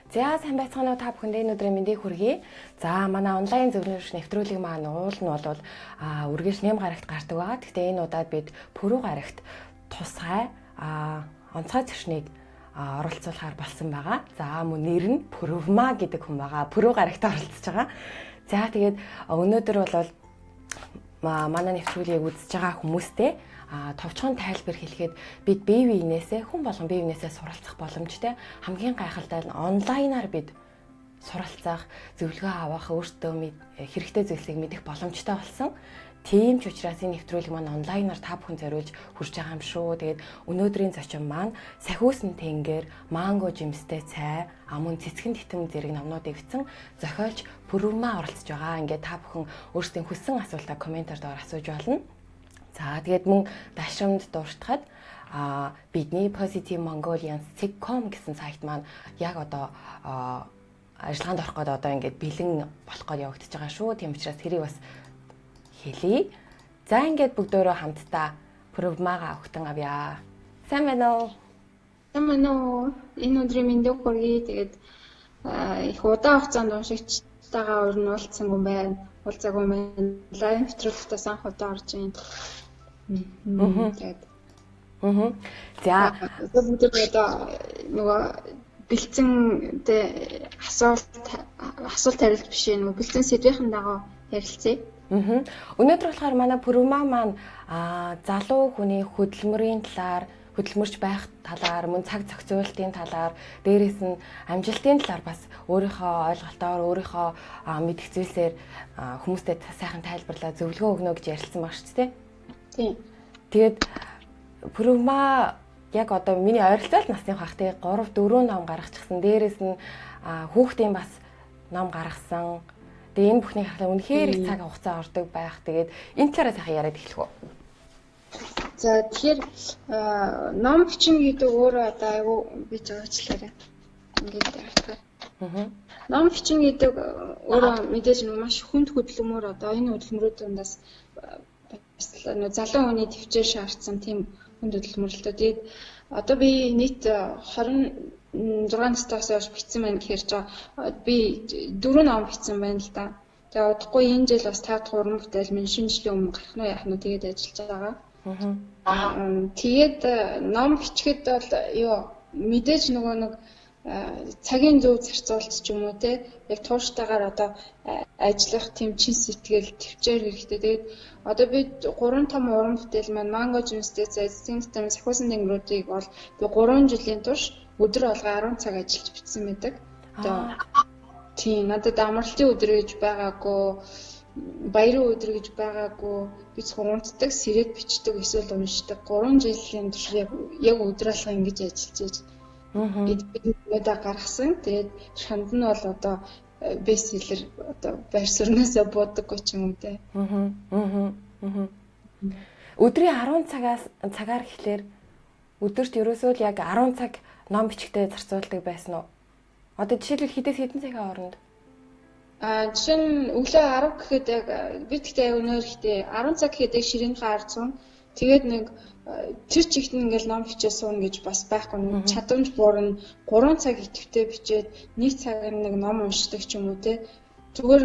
За сайн байцгаана уу та бүхэнд энэ өдрийн мэндийг хүргэе. За манай онлайн зөвлөмж нэвтрүүлэг маань уул нь бол үргэлж нэм гарагт гардаг байгаа. Гэхдээ энэ удаад бид пүрэв гарагт тусгай онцгой зөрчнийг оролцуулахаар болсон байгаа. За мөн нэр нь Пүрэвма гэдэг хүн байгаа. Пүрэв гарагт оролцож байгаа. За тэгээд өнөөдөр бол манай нэвтрүүлгийг үзэж байгаа хүмүүстээ товчхон тайлбар хэлэхэд бид бие биенээсээ хүн болгон бие биенээсээ суралцах боломжтой. Хамгийн гайхалтай нь онлайнаар бид суралцах, зөвлөгөө авах, өөртөө хэрэгтэй зүйлсийг мэдэх боломжтой болсон. Тийм ч учраас энэ нэвтрүүлэг маань онлайнаар та бүхэн зориулж хүрч байгаа юм шүү. Тэгээд өнөөдрийн зочин маань Сахиусан тэнгэр, манго жимстэй цай, мөн цэцгэн титэм зэрэг номнуудыг бичсэн зохиолч Пүрэвма оролцож байгаа. Ингээд та бүхэн өөрсдийн хүссэн асуултаа комментаар доор асууж болно. За тэгээд мөн дашрамд дууртахад бидний Positive Mongolians.com гэсэн сайт маань яг одоо ажиллагаанд орох гээд одоо ингээд бэлэн болох гээд явагдаж байгаа шүү. Тийм учраас тэрийг бас хэлье. За ингээд бүгдөө хамтдаа Пүрэвмагаа өгтөн авъя. Сайн байна уу? Сайн байна уу? Энэ өдрийн мэндийг хүргэе. Тэгээд их удаан хугацаанд уншигчтайгаа уран уулзсангүй байна. Уулзаагүй байна. Лайв нэвтрүүлэгтээ анх удаа орж байна. Тэгээд За бүгд одоо нөгөө бэлдсэн асуулт хариулт биш ээ. Нөгөө бэлдсэн сэдвийн дагуу ярилцъя. Өнөөдөр болохоор манай Пүрэвма маань залуу хүний хөдөлмөрийн талаар, хөдөлмөрч байх талаар, мөн цаг зохицуулалтын талаар, дээрээс нь амжилтын талаар бас өөрийнхөө ойлголтоор, өөрийнхөө мэдэх зүйлсээр хүмүүстэй сайхан тайлбарлаа, зөвлөгөө өгнө гэж ярилцсан баг шүү дээ. Тийм. Тэгээд Пүрэвма яг одоо миний ойролцоол насны хах тэгээ 3 4 ном гаргачихсан. Дээрээс нь хүүхдийн бас ном гаргасан. Тэгээ энэ бүхний харахад үнэхээр их цаг хугацаа ордог байх. Тэгээд энэ талаараа сайхан яриад эхлэх үү. За тэгэхээр ном бичнэ гэдэг өөрөө одоо айгүй би зөрчлөөрэй. Ингээд ярих. Ном бичнэ гэдэг өөрөө мэдээж нэг маш хүнд хөдөлмөр одоо энэ хөдөлмөрүүд дундаас залуу хүний төвчээр шаардсан тийм хүнд хөдөлмөр л дээ. Тэгээд одоо би нийт 26 настайгаас хойш бичсэн байна гэхээр би 4 ном бичсэн байна л да. Тэгээ удахгүй энэ жил бас 5 дахь уран бүтээл минь шинэ жилийн өмнө гарах нь яах нь тэгээд ажиллаж байгаа. Тэгээд ном бичгэд бол мэдээж нөгөө нэг цагийн зөв зарцуулалт ч юм уу те яг тууштайгаар одоо ажиллах тийм чин сэтгэл төвчээр хэрэгтэй. Тэгээд одоо би 3 том уран бүтээл маань манго жимстэй цай, цэцгэн титэм, Сахиусан тэнгэрүүдийг бол би 3 жилийн турш өдөр болго 10 цаг ажиллаж бичсэн байдаг. Одоо тийм надад амралтын өдөр гэж байгаагүй, баярын өдөр гэж байгаагүй. Би зөвхөн унтдаг, сэрээд бичдэг, эсвэл уншдаг. 3 жилийн турш яг өдөр алга ингэж ажиллаж эдгээр гаргасан. Тэгээд шанд нь бол одоо бестселлер одоо байр сууриасаа буудаггүй ч юм уу те. Өдрийн 10 цагаар гэхлээр өдөрт ерөөсөө л яг 10 цаг ном бичгтээ зарцуулдаг байсан уу? Одоо жишээлбэл хэдээс хэдэн цагийн хооронд? Жишээ нь өглөө 10 гэхэд яг би тэгтээ өнөөр ихтэй 10 цаг гэхэд яг ширээнийхээ ард суун. Тэгээд нэг тэр чигт ингээл ном бичээ суuna гэж бас байхгүй. Чадамж буурна 3 цаг идэвхтэй бичээд нэг цаг нэг ном уншдаг ч юм уу те. Зүгээр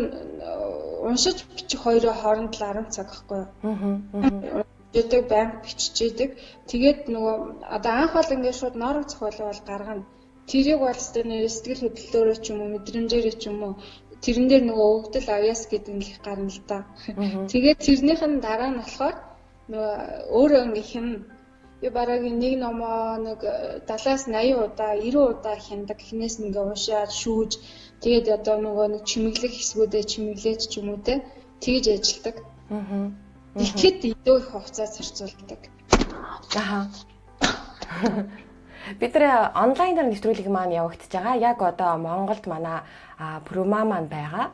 уншиж бичих хоёроо хооронд л 10 цаг байхгүй юу? Дэдэг банк биччихэдэг. Тэгээд нөгөө одоо анх бол ингээд шууд ноорог зохиолоо бол гаргана. Тэрийг бол сэтгэл хөдлөлөөрөө ч юм уу мэдрэмжээрээ ч юм уу тэрэн дээр нөгөө өвдөл авьяас гэдэг нь их гарна л да. Тэгээд тэрнийх нь дараа нь болохоор нөгөө өөрөө ингээ хин би бараг нэг номоо нэг 70-аас 80 удаа 90 удаа хяндаг хинээс ингээ уушаад шүүж тэгээд одоо нөгөө нэг чимэглэх хэсгүүдээ чимэглээд ч юм уу те тэгж ажилладаг. Ихэд илүү их хугацаа зарцуулдаг. Бид нэр онлайнаар нэвтрүүлэг маань явагдаж байгаа. Яг одоо Монголд манай Пүрэвма маань байгаа.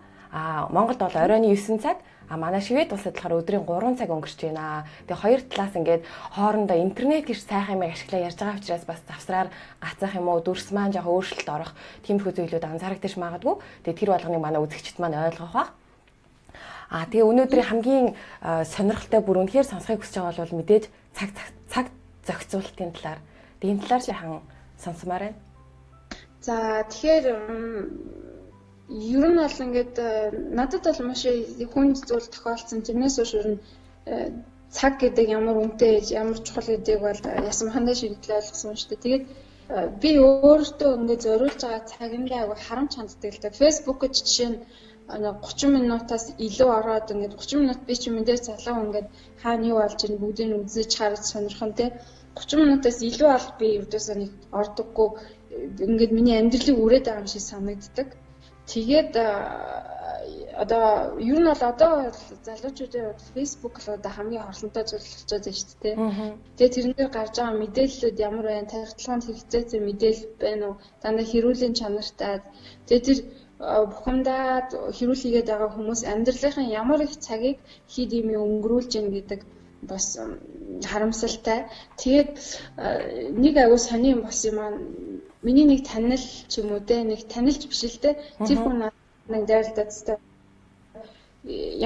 Монголд бол оройн 9 цаг, манай Швед улсад болохоор өдрийн 3 цаг өнгөрч байна. Тэгээ хоёр талаас ингээд хоорондоо интернет гэж сайхан юм ашиглаа ярьж байгаа учраас бас завсраар гацах юм уу, дүрс маань жоохон өөрчлөлт орох тиймэрхүү зүйлүүд анзаарэгдэж магадгүй. Тэгээ тэр болгоныг манай үзэгчд маань ойлгох баг. Тэгээ өнөөдрийн хамгийн сонирхолтой бүр үнэхээр сонсохыг хүсэж байгаа бол мэдээж цаг зохицуулалтын талаар. Энэ талаар сайхан сонсомоор байна. За тэгэхээр ер нь бол ингээд надад бол маш хүн зүйл тохиолдсон. Тэрнээс биш ер нь цаг гэдэг ямар үнэтэй, ямар чухал гэдгийг бол ясамхандаа шийдэл ойлгосон шүү дээ. Тэгээд би өөртөө ингээд зориулж байгаа цагиндаа агай харамч ханддаг л да. Facebook-д жишээ нь 30 минутаас илүү ороод ингээд 30 минут би чи мэдээ залуу ингээд хаана юу болж ийн бүгдийг үзэж харж сонирхон те 30 минутаас илүү бол би ердөөсөө нэг ордоггүй ингээд миний амьдралыг үрээд байгаа юм шиг санагддаг. Тэгээд одоо ер нь бол одоо залуучуудын Facebook л одоо хамгийн хорлонтой зүйл болчиход байна шүү дээ. Тэгээд тэрнээр гарч байгаа мэдээллүүд ямар байна, тархитлагын хэрэгцээтэй мэдээлэл байна уу, дандаа хэрүүлийн чанартай. Тэгээд тэр бухимдаад хэрүүлээгээд байгаа хүмүүс амьдралынхаа ямар их цагийг хид юм өнгөрүүлж ийн гэдэг бас харамсалтай. Тэгээд нэг аюу сони юм бас юм аа. Миний нэг танил ч юм уу те нэг танилж биш л те тэр хүн нэг дайралтайцтай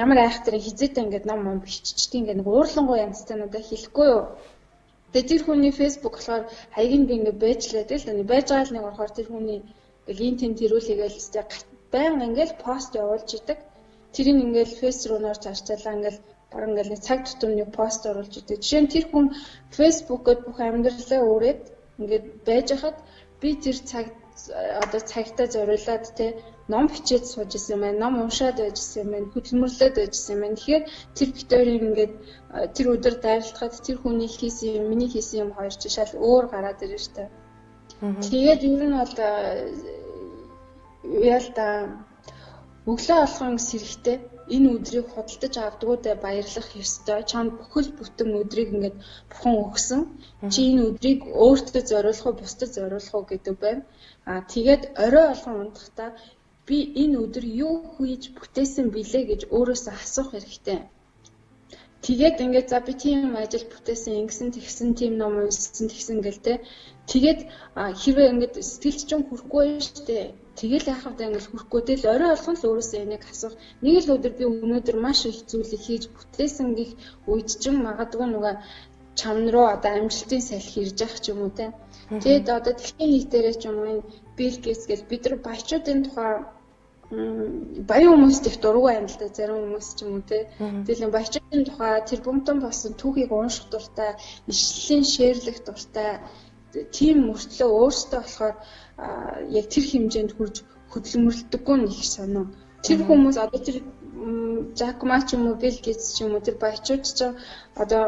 ямар айхтар хизээтэй ингээд ном биччихдэг ингээд нэг уурлангуй янзтай надад хэлэхгүй юу. Тэгээд тэр хүний Facebook болохоор хаягийн би ингээд байжлаа тэгэл нэг байж байгаа л нэг орохоор тэр хүний линкдин тэрүүлээгээл өстэй баян ингээд пост явуулж идэг. Тэрийг ингээд фейс руу нөр цаашаалаа ингээд баран ингээд нэг цаг тутамны пост оруулж идэг. Жишээ нь тэр хүн Facebook-д бүх амьдралаа өөрөөд ингээд байж хахад би тэр одоо цагтаа зориулаад те ном бичээд сууж исэн юм байна, ном уншаад байж исэн юм байна, хөдөлмөрлөд байж исэн юм байна. Тэгэхээр тэр битүүрийг ингээд тэр өдөр дайралтахад тэр хүний хийсэн юм, миний хийсэн юм хоёр ч шал өөр гараад ирж штэ. Тэгээд ер нь бол яалта өглөө алхан сэрэхтэй энэ өдрийг худалдаж авдгуудаа баярлах ёстой. Чанд бүхэл бүтэн өдрийг ингээд бухан өгсөн. Чи энэ өдрийг өөртөө зориулах уу, бусдад зориулах уу гэдэг байна. Тэгээд орой алхан унтахдаа би энэ өдөр юу хийж бүтээсэн билээ гэж өөрөөсөө асуух хэрэгтэй. Тэгээд ингээд за би тийм ажил бүтээсэн, ингэсэн тэгсэн, тийм ном уншсан тэгсэн гэл те. Тэгээд хэрвээ ингээд сэтгэлд чинь хүрхгүй шүү дээ. Тэгэл яхав даа ингээд хүрхгүй тэл орой болгон л өөрөөсөө энийг асуух. Нэг л өдөр би өнөөдөр маш их зүйлийг хийж бүтээсэн гэх үед чинь магадгүй нөгөө чам руу одоо амжилтын салхи ирж явах ч юм уу те. Тэгээд одоо дэлхийн нийтээрээ ч юм уу Билл Гейтс гэл бид нар баячуудын тухай баян хүмүүст их дургу байна л да зарим хүмүүс ч юм уу те. Тэгэл баячуудын тухай тэр бомтон болсон түүхийг унших дуртай, ишлэлийн шеэрлэх дуртай тийм мөртлөө өөртөө болохоор яг тэр хэмжээнд хүрж хөдөлмөрлөдөггүй нэг сонио. Тэр хүмүүс одоо тэр Жак Ма ч юм уу Билл Гейтс ч юм уу тэр баячууд ч одоо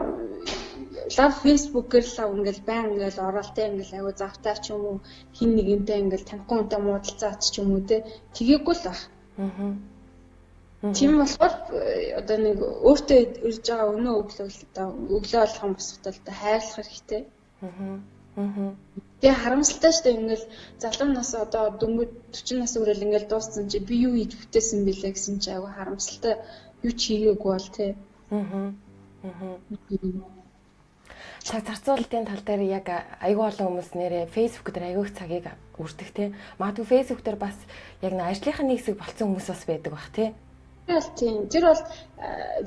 лав Facebook-ээр л ингээл баян ингээл оролттой ингээл аягүй завтай ч юм уу хин нэгэнтэй ингээл танихгүй үнтэй муудалцаач ч юм уу те тгээгүй л баг. Тийм болохоор одоо нэг өөртөө ирж байгаа өнөө өглөө болгон босхотол хайрлах хэрэгтэй. Тэгээ харамсалтай шүү дээ ингээл залуу нас одоо дөнгөж 40 нас хүрэл ингээл дууссан чи би юу хийж бүтээсэн бэлээ гэсэн чи аягүй харамсалтай юу ч хийгээгүй бол тий. Цаг зарцуулалтын тал дээр яг аягүй олон хүмүүс нэрээ Facebook дээр аягүй их цагийг үрдэг тий. Магадгүй Facebook дээр бас яг ажлынхаа нэг хэсэг болцсон хүмүүс бас байдаг бах тий. Тийм. Тэр бол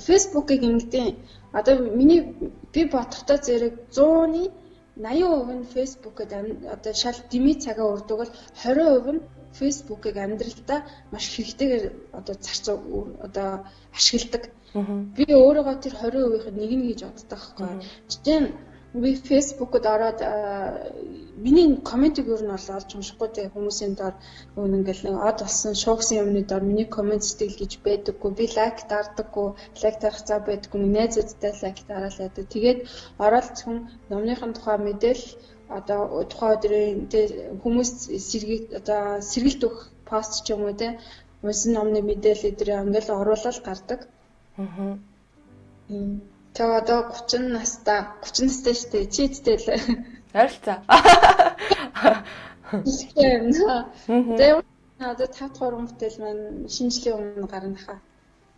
Facebook-ыг ингэдэй одоо миний би бодохдоо зэрэг 100-ны 80% нь Facebook-д одоо шал дими цагаа өрдөг бол 20% нь Facebook-ыг амьдралдаа маш хэрэгтэйгээр одоо одоо ашигладаг. Би өөрийгөө тэр 20%-ийн нэг нь гэж боддог байхгүй. Жишээ нь би Facebook-д ороод миний комментиг өөр нь олж уншихгүй те хүмүүсийн доор ингээл нэг од болсон шуугсан юмны доор миний коммент сэтгэл гэж байдаггүй. Би лайк дардаггүй, лайк дарах цаа байдаггүй. Найзуудтай лайк дараал яадаг. Тэгээд ороод хүн номныхын тухай мэдээлэл одоо тухайн өдрийн хүмүүс сэргээлт өгөх пост ч юм уу те унсан номны мэдээлэл өдрөө ингээл оруулаад гардаг. Тэгээ одоо 30 настай шүү дээ. Чи хэдтэй л ойролцоо. Тэгээ одоо 5 дахь уран бүтээл маань шинжлэх өмнө гарна хаа.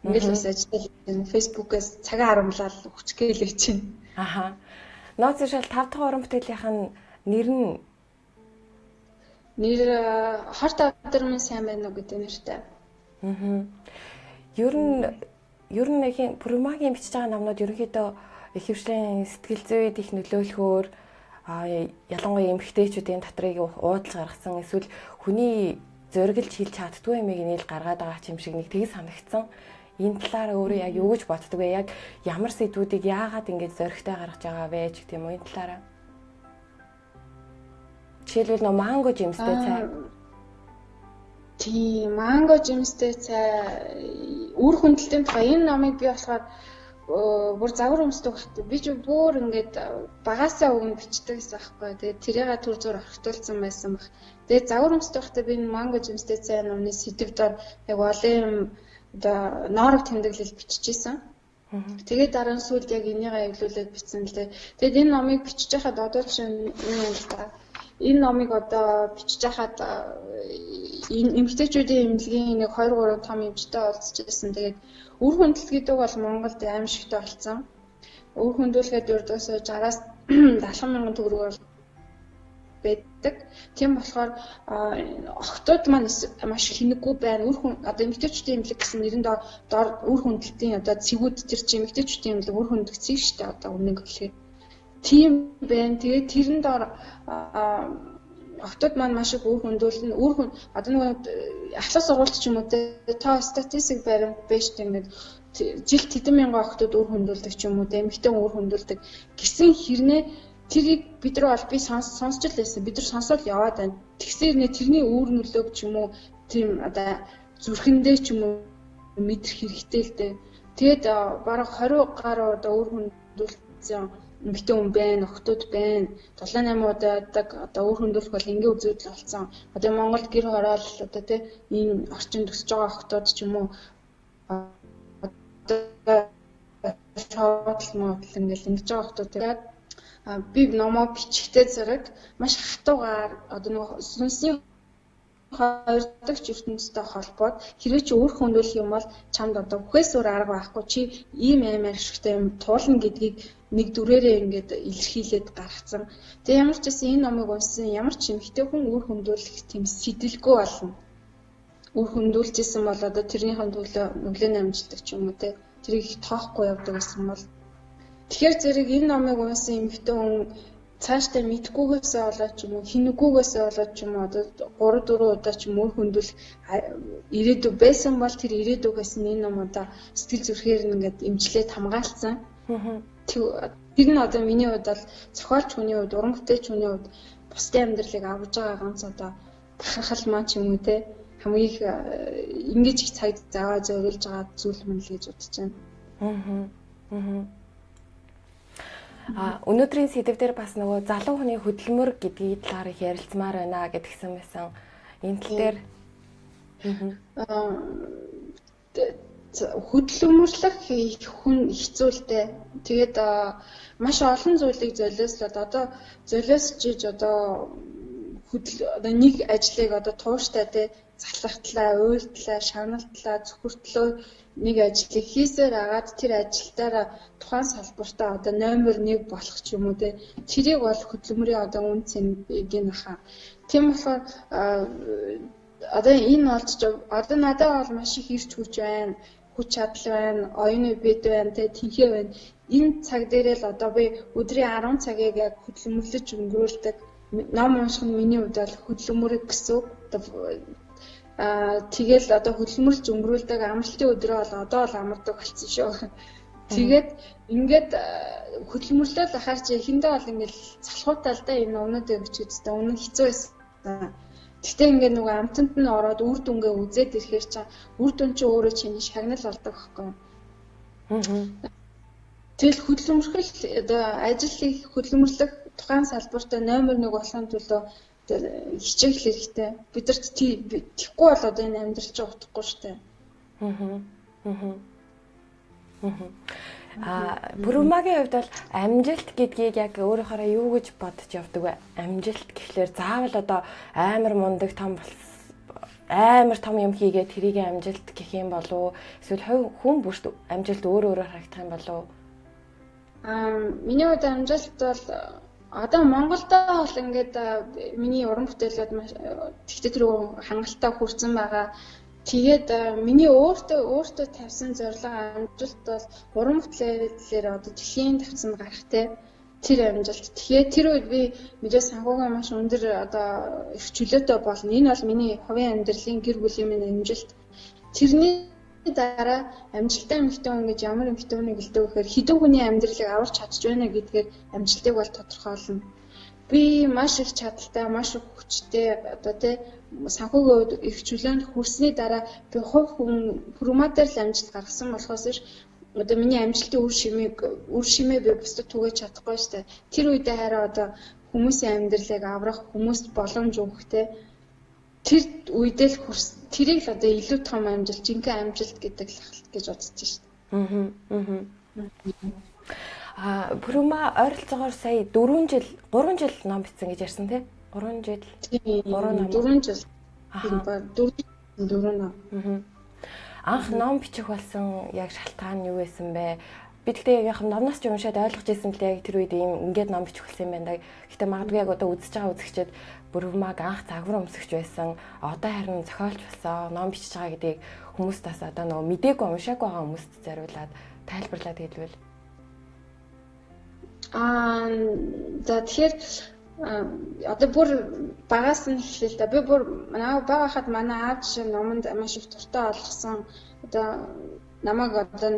Ингээл бас ажиллаж байна. Facebook-ээс цагаа харамлал хүчгээлээ чинь. Аха. Нууц шал 5 дахь уран бүтээлийнх нь нэр хорт өдөр минь сайн байна уу гэдэг нэртэй. Ер нь нэг Пүрмагийн бичиж байгаа номнууд ерөнхийдөө ихэвчлэн сэтгэл зүйд их нөлөөлөхөөр ялангуяа эмэгтэйчүүдийн дотрыг уудлж гаргасан эсвэл хүний зориглж хийлж чаддгүй юмыг нийл гаргаад байгаа юм шиг нэг тийг санагдсан. Энэ талаараа өөрөө яг юу гэж боддөг вэ? Яг ямар сэдвүүдийг яагаад ингэж зоригтой гаргаж байгаа вэ гэх юм уу энэ талаараа? Жишээлбэл нөө манго жимстэй цай. Тийм, манго жимстэй цай үр хөндлөлтийн тухай энэ номыг би болохоор бүр загвар өмсдөг багт би ч бүр ингээд багасаа өгн бичдэг гэсэн байхгүй. Тэгээд тэрийгээ түр зур орхитуулсан байсан баг. Тэгээд загвар өмсдөг багт би манго жимстэй цай номны сэдвээр яг олон одоо ноорог тэмдэглэл биччихсэн. Тэгээд дараа нь сүүлд яг энийгээ эвлүүлээд бичсэн л дээ. Тэгээд энэ номыг бичиж байхад одоо чинь энэ номыг одоо бичиж байхад эмэгтэйчүүдийн эмнэлгийн нэг 2 3 том эмчтэй уулзчихсан. Тэгээд үр хөндлөлт гэдэг бол Монголд аим шигтэй болсон. Үр хөндлөлгээд ердөөсөө 60-аас 70 мянган төгрөг байдаг. Тийм болохоор охтууд маань маш хинэггүй байна. Одоо эмэгтэйчүүдийн эмнэлэг гэсэн нэрэнд дор үр хөндлөлтийн одоо цэгүүд тэр чинь эмэгтэйчүүдийн эмнэлэг үр хөндлөгцсөн шүү дээ. Одоо үнэн хэлэхээр тийм байна. Тэгээд тэрэн дор охтууд маань маш их үр хөндлөлн одоо нэг ахлах сургуульд ч юм уу та статистик баримт биш тийм жилд хэдэн мянган охтууд үр хөндлөлдөг ч юм уу эмэгтэй үр хөндлөлдөг гэсэн хэрнээ тэрийг бид нар бол би сонсч л байсан. Бид нар сонсоод яваад байна. Тэгсээр нэ тэрний үүр нөлөөг ч юм уу тийм одоо зүрхэндээ ч юм уу мэдрэх хэрэгтэй л дээ. Тэгээд бараг 20 гаруй одоо үр хөндлөлтсөн эмэгтэй хүн байна, охтууд байна. 78 удаадаг одоо үр хөндлөх бол ингээ үзэгдэл болсон. Одоо Монголд гэр хороол одоо тийм ийм орчинд өсөж байгаа охтууд ч юм уу одоо шоотл моотл ингээл ингэж байгаа охтууд тэгээд би номоо бичгтэй зэрэг маш хатуугаар одоо нэг сүнсний хоёр дахь ертөнцтэй холбоод хэрвээ чи өөр хөндлөх юм бол чамд одоо үхээс өөр арга байхгүй чи ийм амар ашигтай юм туулна гэдгийг нэг дүрээрээ ингээд илэрхийлээд гаргацсан. Тэгээ ямар ч гэсэн энэ номыг уншсан ямар ч эмэгтэй хүн үр хөндлөх тийм сэтэл,гүй болно. Үр хөндлөжсэн бол одоо тэрнийхэн төлөө нүглэн амжилтдаг ч юм уу те тэрийг тоохгүй явдаг гэсэн бол тэгэхээр зэрэг энэ номыг уншсан эмэгтэй хүн цаашдаа мэдгүйгээсээ болоод ч юм уу хинэггүйгээсээ болоод ч юм уу одоо 3 4 удаа ч юм уу хөндлөх ирээдүй байсан бол тэр ирээдүйгээс энэ ном одоо сэтгэл зүрхээр ингээд эмчлээд хамгаалцсан. Тэр нь одоо миний хувьд бол зохиолч хүний хувьд уран бүтээлч хүний хувьд бусдын амьдралыг авж байгаа ганц одоо бахархал маань ч юм уу те хамгийн их ингэж их цаг зав зориулж байгаа зүйл мөн л гэж бодож байна. Өнөөдрийн сэдв дээр бас нөгөө залуу хүний хөдөлмөр гэдгийг талаар их ярилцмаар байна гэдгсэн байсан. Энэ тал дээр хөдөлмөрлөх хүн хэцүүлтэй. Тэгээд маш олон зүйлийг золиослоод одоо золиосчиж одоо нэг ажлыг одоо тууштай те залхахтлаа, уйлтлаа, шагналтлаа, зөвхөртлөө нэг ажлыг хийсээр агаад тэр ажилдаараа тухайн салбартаа одоо номер 1 болох ч юм уу те тэрийг бол хөдөлмөрийн одоо үн цэнийг нахаа. Тийм болохоор одоо энэ болж одоо надад бол маш их ирч хүч байна. Хүч чадал байна, оюуны бид байна, те тэнхээ байна. Энэ цаг дээрээ л одоо би өдрийн 10 цагийг яг хөдөлмөрлөж өнгөрүүлдэг. Ном унших нь миний хувьд бол хөдөлмөр гэсэн. Тэгэл одоо хөдөлмөрлж өнгөрүүлдэг амралтын өдрөө бол одоо л амардаг болсон шүү. Тэгээд ингээд хөдөлмөрлөл ахаар чи эхэндээ бол ингээд залхуутай л да энэ өмнөд өгч үзтээ өмнө хэцүү байсан. Гэхдээ ингээд нөгөө амтанд нь ороод үр дүнгээ үзээд ирэхээр чи үр дүн чи өөрөө чиний шагнал болдог байхгүй. Тэгэл хөдөлмөрлөх одоо ажил хөдөлмөрлөх тухайн салбартаа номер 1 болохын төлөө хичээх хэрэгтэй. Бид нар тийхгүй бол одоо энэ амьдрал чинь утгагүй шүү дээ. Бүрмагийн хувьд бол амжилт гэдгийг яг өөрөөхөө юу гэж бодож явдаг вэ? Амжилт гэхлээр заавал одоо амар мундаг том амар том юм хийгээд тэрийг амжилт гэх юм болов уу? Эсвэл хүн бүрт амжилт өөр харагдах юм болов уу? Миний хувьд амжилт бол одоо Монголдоо бол ингээд миний уран бүтээлүүд маш тэгтээ тэр хангалттай хүрсэн байгаа. Тэгээд миний өөртөө тавьсан зорилго амжилт бол уран бүтээлээр одоо дэлхийн тавцанд гарах те. тэр амжилт. Тэгэхээр тэр үед би мэдээ санхүүгийн маш өндөр одоо их чөлөөтэй болно. Энэ бол миний хувийн амьдралын гэр бүлийн минь амжилт. Тэрний дараа амжилттай эмэгтэй хүн гэж ямар эмэгтэй хүнийг хэлдэг вэ гэхээр хэдэн хүний амьдралыг аварч чадж байна гэдгээр амжилтыг бол тодорхойлно. Би маш их чадaltaй, маш их хүчтэй одоо тий санхүүгийн үед их чөлөөнд хүрсний дараа би хувь хүн форматаар л амжилт гаргасан болохоос ш одоо миний амжилтын үр шимээ би бусдад түгээж чадахгүй штэ. Тэр үедээ хараа одоо хүмүүсийн амьдралыг аврах, хүмүүст боломж өгөх тий тэр үедээ л тэрийг л одоо илүү том амжилт, жинхэнэ амжилт гэдэг л гэж бодож штэ. Пүрүма ойролцоогоор сая 3 жил ном бичсэн гэж ярьсан тий? 3 жил. 4 жил. 4 ном. Анх ном бичих болсон яг шалтгаан нь юу байсан бэ? Би тэгтээ яг номноос ч уншаад ойлгож ирсэн л яг тэр үед ингээд ном бичих болсон юм байна. Гэтэ магадгүй яг одоо үзэж байгаа үзэгчид Пүрүмаг анх загвар өмсөгч байсан. Одоо харин зохиолч болсон. Ном бичиж байгаа гэдгийг хүмүүст бас одоо нөгөө мдээгүй уншаагүй байгаа хүмүүст зориулаад тайлбарлаад хэлвэл. За тэгэхээр одоо бүр багаас нь эхлэв л да. Би бүр бага хахад манай аав жишээ номонд маш их дуртай олгосон. Одоо намайг одоо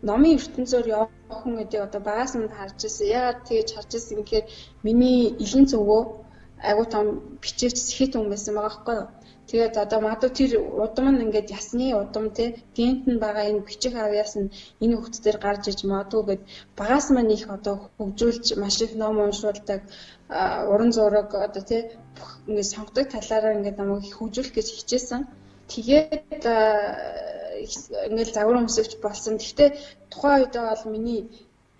номын ертөнцөөр явах хүн гэдэг одоо багаас нь харж ирсэн. Яагаад тэгэж харж ирсэн гэхээр миний илэн зөвгөө айгуу том бичээч сэхит хүн байсан байгаа байхгүй юу. Тэгээд одоо магадгүй тэр удам нь ингээд ясны удам тий гент нь байгаа энэ бичих авьяас нь энэ хөвгт дээр гарч иж магадгүй гэд багаас маань их одоо хөгжүүлж маш их ном уншуулдаг уран зураг одоо тий ингээд сонгодог талаараа ингээд намайг их хөгжүүлэх гэж хичээсэн. Тэгээд ингээд загвар өмсөгч болсон. Гэхдээ тухайн үед бол миний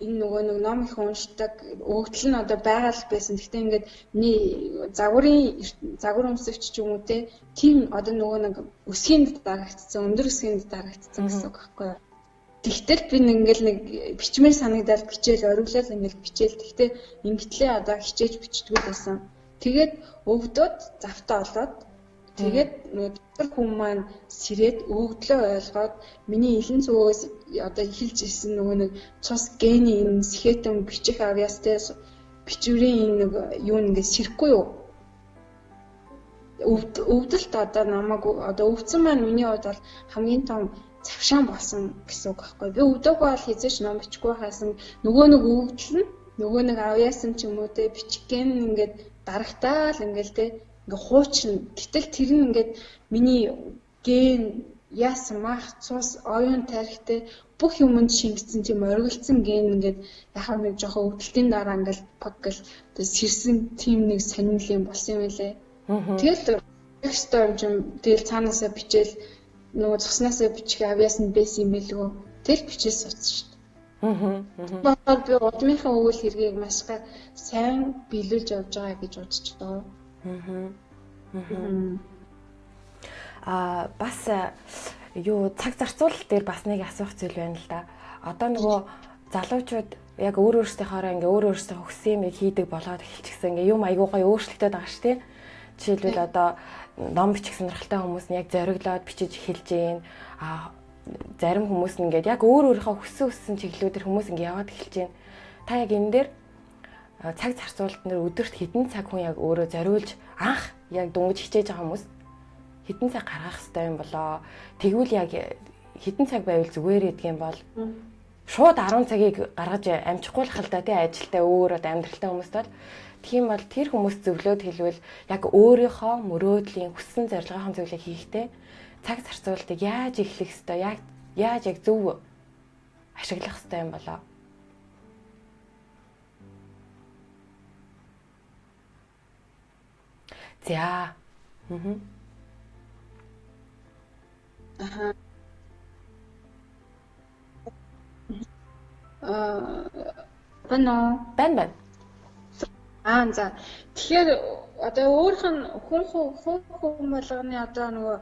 энэ нөгөө нэг ном их уншдаг өгдөл нь одоо байгаль байсан. Гэхдээ ингээд миний загвар өмсөгч ч юм уу те тийм одоо нөгөө нэг өсгийнд дарагдсан, өндөр өсгийнд дарагдсан гэсэн үг байхгүй юу. Тэгтэл би ингээл нэг бичмээр санагдаад бичээл ориглол ингээл бичээл. Гэхдээ ингэтлээ одоо хичээж бичдэггүй байсан. Тэгээд өвдөд завтаа олоод тэгээд нөгөө хүн маань сэрээд өгдлөө ойлгоод миний илэн зүгээс одоо эхэлж ирсэн нөгөө нэг цус гений энэ сэхэтэн бичих авьяастай бичвэрийн нэг юу нэгээ сэрхгүй юу? Өвдөлт одоо намайг одоо өвдсөн маань миний хувьд бол хамгийн том завшаан болсон гэсэн үг байхгүй. Би өвдөөгүй бол хизээч ном бичихгүй хаасан нөгөө нэг өвдөл нь нөгөө нэг авьяасан ч юм уу те бичгэн ингээд дарагтаал ингээл те ингээ хуучин. Гэтэл тэр нь ингээд миний ген яс мах цус оюун тарихтэй бүх юмд шингэсэн тийм оргилцсан ген ингээд яхаа нэг жоохон өвдөлтийн дараа ингээд поггэл сэрсэн тийм нэг сонирхол юм болсон юм лээ. Тэгэл тексттэй юм чинь тэгэл цаанаасаа бичээл нөгөө цуснасаа бичих авьяас нь байсан юм билүү. Тэгэл бичээл суцсан шүү дээ. Баахад би удмынхаа өгөл хэргийг маш сайн биелүүлж явж байгаа гэж бодож байгаа. Бас юу цаг зарцуулалт дээр бас нэг асуух зүйл байна л да. Одоо нөгөө залуучууд яг өөрөөсөөхөөрөө ингээ өөрөөсөө хүссэн юм хийдэг болоод эхэлчихсэн. Ингээ юм айгуугаа өөрчлөгдөд байгаа шүү дээ. Жишээлбэл одоо ном бичих сонирхолтой хүмүүс нь яг зориглоод бичиж эхэлж гин. Зарим хүмүүс нь ингээд яг өөрийнхөө хүссэн чиглэлүүдээр хүмүүс ингээ яваад эхэлж гин. Та яг энэ дээр цаг зарцуулалт нэр өдөрт хэдэн цаг хүн яг өөрөө зориулж анх яг дөнгөж хичээж байгаа хүмүүс хэдэн цаг гаргах хэрэгтэй юм болоо. Тэгвэл яг хэдэн цаг байвал зүгээр гэдгийм бол шууд 10 цагийг гаргаж амжихгүй л хал да тий ажилтаа өөр амьдралтай хүмүүст бол тийм бол тэр хүмүүс зөвлөөд хэлвэл яг өөрийнхөө мөрөөдлийн хүссэн зорилгын зүйлийг хийхдээ цаг зарцуулалтыг яаж эхлэх ёстой яаж яг зөв ашиглах ёстой юм болоо. За. Бэн. За. Тэгэхээр одоо өөрх нь хүн болгоны одоо нөгөө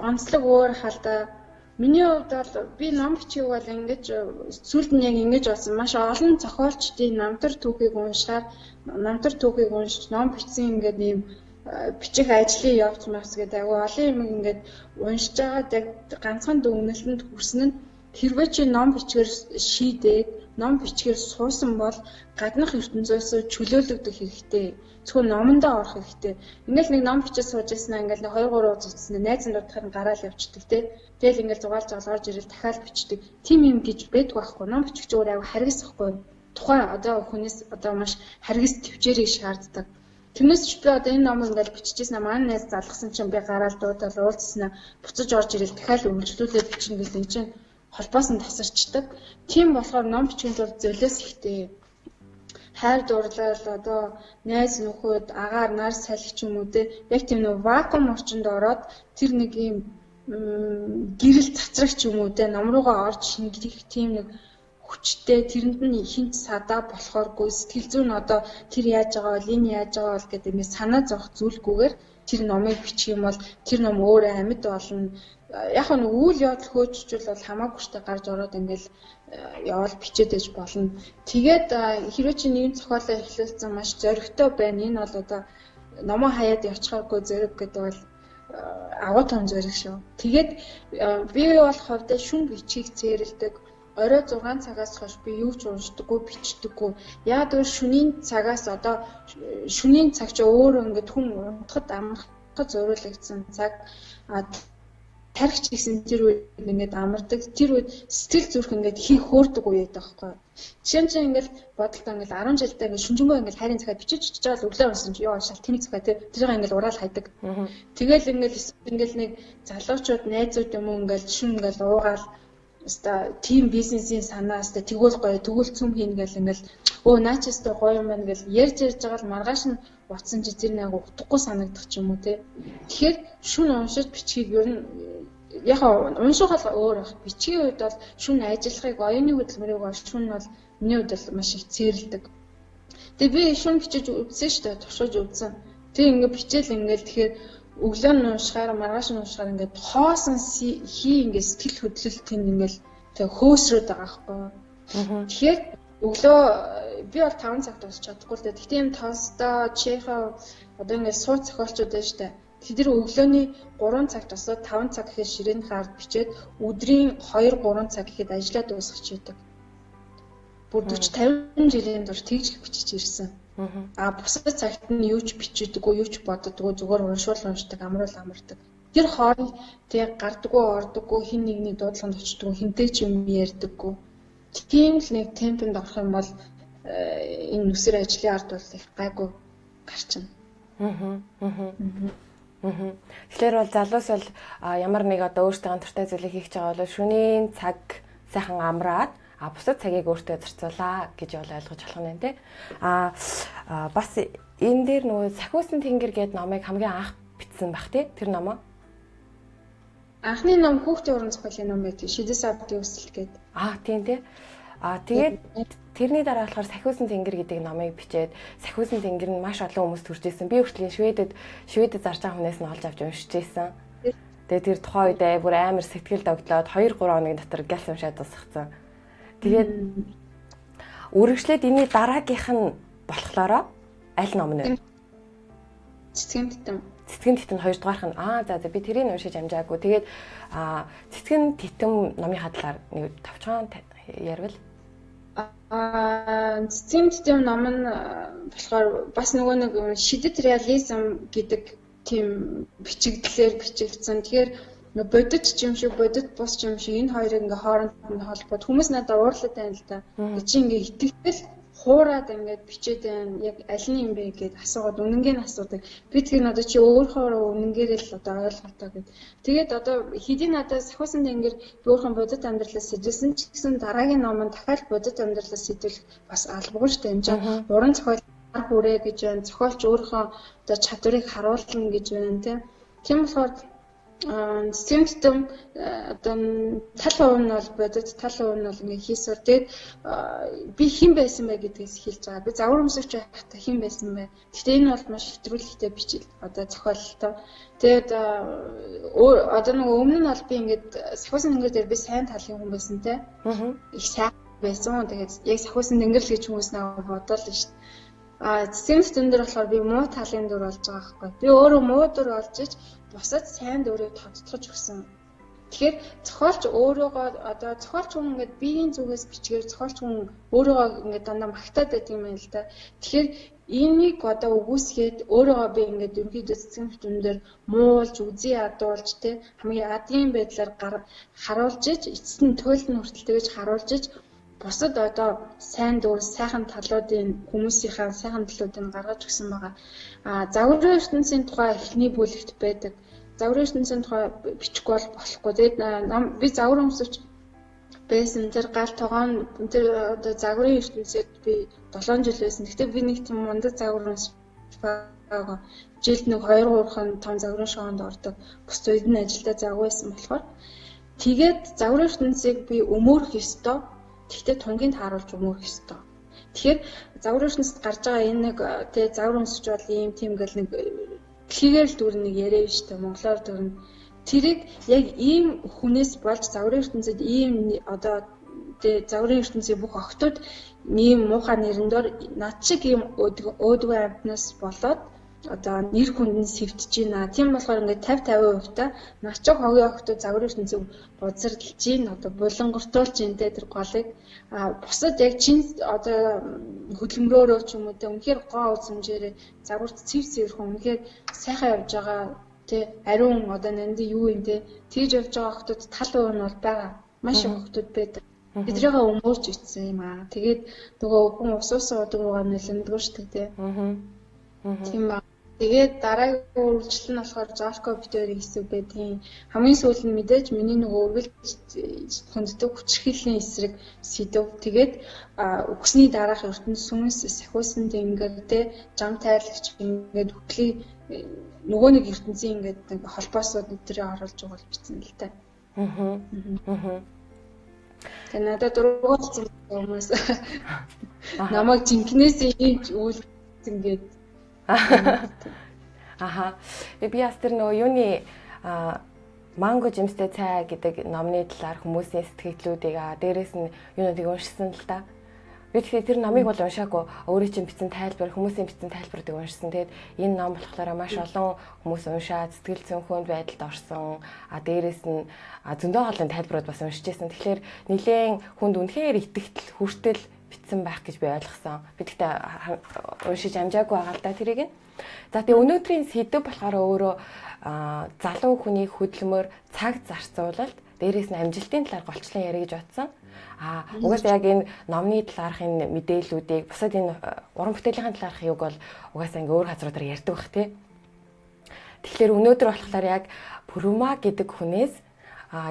онцлог өөр халдаа. Миний хувьд бол би ном бичих бол ингэж сүүлд нь яг ингэж болсон. Маш олон зохиолчдын намтар түүхийг уншаад намтар түүхийг уншиж ном бичсэн ингээд ийм бичих ажлын явц мас гэдэг агуу олон юм ингээд уншиж байгаад яг ганцхан дүгнэлтэнд хүрсэн нь хэрвээ чи ном бичгээр шийдээд ном бичгээр суусан бол гаднах ертөнцөөс чөлөөлөгдөх хэрэгтэй. Зөвхөн номондоо орох хэрэгтэй. Ингээл нэг ном бичиж сууж яснаа ингээл 2 3 удаа зүтснэ найз нуудахаар нь гараал явчихдаг тий. Тэгэл ингээл зугаал жаал орж ирэл дахиад бичдэг. Тим юм гэж байдгүй байхгүй. Ном бичих зүгээр аяга харгас байхгүй. Тухайн одоо хүнээс одоо маш харгас төвчээрийг шаарддаг. Тэрнээс ч би одоо энэ номыг ингээл биччихсэн маань найз залгасан чинь би гараал дуудаад уулзснаа буцаж орж ирэл дахиад үргэлжлүүлээд бичнэ гэл энэ чинь холбоос нь тасарчдаг. Тийм болохоор ном бичгийн тулд золиос ихтэй. Хайр дурлал одоо найз нөхөд агаар нар салхи ч юм уу те яг тийм нэг вакуум орчинд ороод тэр нэг юм гэрэл цацрагч юм уу те ном руугаа орж шингэх тийм нэг хүчтэй тэрэнд нь хинт садаа болохооргүй сэтгэл зүйн одоо тэр яаж байгаа бол энэ яаж байгаа бол гэдэг ингээд санаа зовох зүйлгүйгээр тэр номыг бичих юм бол тэр ном өөрөө амьд болно. Яг нь үйл явдал хөөцчүүл бол хамаагүй штэ гарч ороод ингээд явал бичээд ээж болно. Тэгээд хэрвээ чи нэгэн зохиолоо эхлүүлсэн маш зоригтой байна. Энэ бол одоо номоо хаяад явчихаагүй зориг гэдэг бол агуу том зориг шүү. Тэгээд би бол хувьдаа шүн бичгийг цээрэлдэг. Орой 6 цагаас хойш би юу ч уншдаггүй, бичдэггүй. Яг л шөнийн цагаас одоо шөнийн цаг чи өөрөө ингээд хүн унтахад амархад зориулагдсан цаг. Тархич гэсэн тэр үед ингээд амардаг. Тэр үед сэтгэл зүрх ингээд хийх хөөрдөг үед байхгүй. Жишээ нь ингээд бодолтой ингээд 10 жилдээ ингээд шүнжэнгөө ингээд хайрын цагаа бичиж байгаа л өглөө унсан чи ёо шал тэмэг цагаа тэрийг ингээд ураал хайдаг. Тэгэл ингээд нэг залуучууд найзууд юм уу ингээд шүн ингээд уугаал өста тим бизнесийн санаа өста тэгвэл гоё тэгвэл цөм хийн гэл ингээл наачстай гоё юм байна гэл ярьж байгаа л маргааш нь утсан чи тэр нэг утгагүй санагдах ч юм уу те. Тэгэхээр шүн уншиж бичгийг ер нь яг унших бол өөр баг. Бичгийн үед бол шүн ажиллахыг оюуны хөдөлмөрийг бол шүн бол миний хувьд бол маш их цэрлдэг. Тэгээ би шүн бичиж үзсэн шүү дээ, туршиж үзсэн. Тэг ингээд бичээл ингээд тэгэхээр өглөө нь уушгаар маргааш нь уушгаар ингээд хоосон ингээд сэтгэл хөдлөлт тэнд ингээд тэг хөөсрөөд байгаа байхгүй. Тэгэхээр өглөө би бол 5 цагт усч чадахгүй л дээ. Гэхдээ юм Толстой, Чехов одоо ингээд сууц зохиолчуд байна шүү дээ. Тэд нар өглөөний 3 цагт усаад 5 цаг гэхэд ширээн хаард бичээд өдрийн 2-3 цаг гэхэд ажиллаад дуусгах чийдэг. Бүр 40-50 жилийн турш тэгж бичиж ирсэн. Бусад цагт нь юу ч бичдэггүй, юу ч боддоггүй, зүгээр уншдаг, амардаг. Тэр хооронд тэг гардаггүй, ордоггүй, хин нэгний дуудлаганд очдоггүй, хинтэй ч юм ярьдаггүй. Тийм л нэг темпэнд орох юм бол энэ нүсэр ажлын ард бол их гайгүй гарчна. Тэгэхээр бол залуус бол ямар нэг одоо өөртөө туртай зүйлийг хийх гэж байгаа бол шөнийн цаг сайхан амраад бусад цагийг өөртөө зарцуулаа гэж бол ойлгож болох нь тий. Бас энэ дээр нөгөө Сахиусан тэнгэр гээд номыг хамгийн анх бичсэн бах тий тэр номоо. Анхны ном хүүхдийн уран зохиолын ном байдаг. Шидэс авдын өсөл гээд. Тийм тий. Тэгээд тэрний дараа болохоор Сахиусан тэнгэр гэдэг номыг бичээд Сахиусан тэнгэр нь маш олон хүмүүст хүрч ирсэн. Би хүртэл Шведэд зарж байгаа хүнээс нь олж авч уншиж ирсэн. Тэгээд тэр тухайн үед бүр амар сэтгэл догтлоод 2-3 хоногийн дотор гялс уншаад дуусгацсан. Тэгээд үргэлжлээд энэний дараагийнх нь болохоор аль ном нь вэ? Цэцгэн титэм. Цэцгэн титэм 2 дугаарх нь. За би тэрийг уншиж амжаагүй. Тэгээд Цэцгэн титэм номын хадлаар нэг товчхон ярил. Цэцгэн титэм ном нь болохоор бас нөгөө нэг шидэт реализм гэдэг тийм бичигдлээр бичигдсэн. Тэгэхээр бодит ч юм шиг бодит бус ч юм шиг энэ хоёрыг ингээ хооронд нь холбоод хүмүүс надад уурлаад байна л да. Чи ингээ итгэл хуураад ингээд бичээд байна. Яг аль нь юм бэ гэд асуугаад үнэнгийн асуудаг. Би тэр надад чи өөрөөр үнэнгээр л одоо ойлголтоо гэд. Тэгээд одоо хэдийн надад Сахиусан тэнгэр би өөрхөн бодит амьдралаас сэжилсэн ч гэсэн дараагийн номонд дахиад бодит амьдралаас сэжүүлэх бас албагүй шүү дээ. Энд чинь уран зохиол хүрээ гэж байна. Зохиолч өөрийнхөө одоо чадварыг харуулна гэж байна тийм болохоор Симптом одоо тал хувь нь бол бодит, тал хувь нь бол ингээ хийсвэр. Тэгээд би хэн байсан бэ гэдгээс хэлж байгаа. Би загвар өмсөвч байхдаа хэн байсан бэ? Гэхдээ энэ бол маш хэтрүүлэгтэй бичил одоо зохиолтой. Тэгээд одоо нэг өмнө нь бол би ингээд Сахиусан тэнгэр дээр би сайн талын хүн байсан те. Их сайн байсан. Тэгээд яг Сахиусан тэнгэр л гэж хүмүүс наваа бодоол нь шүү дээ. Симптом дээр болохоор би муу талын дүр болж байгаа байхгүй. Би өөрөө муу дүр болж ич бусад сайн дүрийг тодтогч өгсөн. Тэгэхээр зохиолч өөрөөгөө одоо зохиолч хүн ингээд биеийн зүгээс бичгээр зохиолч хүн өөрөөгөө ингээд дандаа магтаад байдаг юм байна л да. Тэгэхээр энийг одоо үгүйсгээд өөрөөгөө би ингээд ерөнхийдөө цэцгийн хөтөлбөрөөр муулж, үзий ядуулж те хамгийн адгийн байдлаар харуулж иж эцэст нь туйлын хүртэл тэгэж харуулж иж бусад одоо сайн дурс, сайхан талуудын хүмүүсийнхаа сайхан талуудыг гаргаж өгсөн байгаа. Загварын ертөнцийн тухай эхний бүлэгт байдаг. Загварын ертөнцийн тухай бичихгүй болохгүй. Тэгээд би загвар өмсөвч байсан. Тэр гал тогоон тэр одоо загварын ертөнцид би 7 жил байсан. Гэхдээ би нэг тийм мундаг загвар өмсөж байгаа. Жилд нэг 2-3 хон том загварын шоунд ордог. Бус үед нь ажилдаа завгүй байсан болохоор тэгээд загварын ертөнцийг би өмөөрөх ёстой. Гэхдээ тунгийн тааруулж өмөөрөх ёстой. Тэгэхээр загварын ертөнцид гарч байгаа энэ нэг тий загвар өмсөж бол ийм тийм гэл нэг дэлхийгээр л дүр нэг яриа биш үү монголоор дүрн тэрийг яг ийм хүнээс болж загварын ертөнцид ийм одоо тий загварын ертөнцийн бүх охтууд ийм муухай нэрнээр над шиг ийм өөдгөө амтнаас болоод одоо нэр хүнд нь сэвтэж байна. Тийм болохоор ингээд 50-50% та над шиг хогийн охтууд загварын ертөнцийг бузарлж байна. Одоо булангартуулж байна тэр голыг бусад яг чин одоо хөдөлмөрөөрөө ч юм уу тэ үнэхээр гоо үзмжээрээ загварт цэвэр хүн үнэхээр сайхан явж байгаа тий ариун одоо нанди юу юм те тэгж явж байгаа охтууд тал өөр нь бол байгаа. Маш их охтууд байдаг. Тэдрийгээ өмөрч ицсэн юм аа. Тэгээд нөгөө хүн усуусан удаг руугаа нэлэмдгөө штэ тий. Тийм ба. Тэгээд дараагийн үргэлжлэл нь болохоор Зорко битүүрийн хэсэг байдгийн хамгийн сүүл нь мэдээж миний нөгөө үргэлж хүнддэг хүчрхийллийн эсрэг сэдв. Тэгээд өгсний дараах ертөнц сүнс сахиусан тэнгэр те жам тайрлагч ингээд хөтлөй нөгөө нэг ертөнцийн ингээд нэг холбоосууд өдрөө оруулж байгаа бичсэн л та. Тэгээд надад дургуутсан хүмүүс намайг жинкнээс ийм үйл ингээд би бас тэр нөгөө юуны Манго жимстэй цай гэдэг номны талаар хүмүүсийн сэтгэлдлүүдийг дээрээс нь юунуудыг уншсан л да. Би тэгэхээр тэр номыг бол уншаагүй өөрөө чинь бичсэн тайлбар, хүмүүсийн бичсэн тайлбарыг уншсан. Тэгэд энэ ном болохоор маш олон хүмүүс уншаад сэтгэл зүйн байдалд орсон. Дээрээс нь зөндөө олон тайлбарууд бас уншиж байсан. Тэгэхээр нэлээд хүнд үнэхээр итгэл, хүртэл бичсэн байх гэж би ойлгосон. Би тэгтээ уншиж амжаагүй байгаа л да тэрийг. За тэгээ өнөөдрийн сэдв болохоор өөрөө залуу хүний хөдөлмөр цаг зарцуулалт дээрээс нь амжилтын талаар голчлон ярих гэж бодсон. Угаасаа яг энэ номны талаарх энэ мэдээллүүдийг бусад энэ уран бүтээлийн талаарх юг бол угаасаа ингээ өөр газруудаар ярьдаг бах тий. Тэгэхээр өнөөдөр болохоор яг Пүрүма гэдэг хүнээс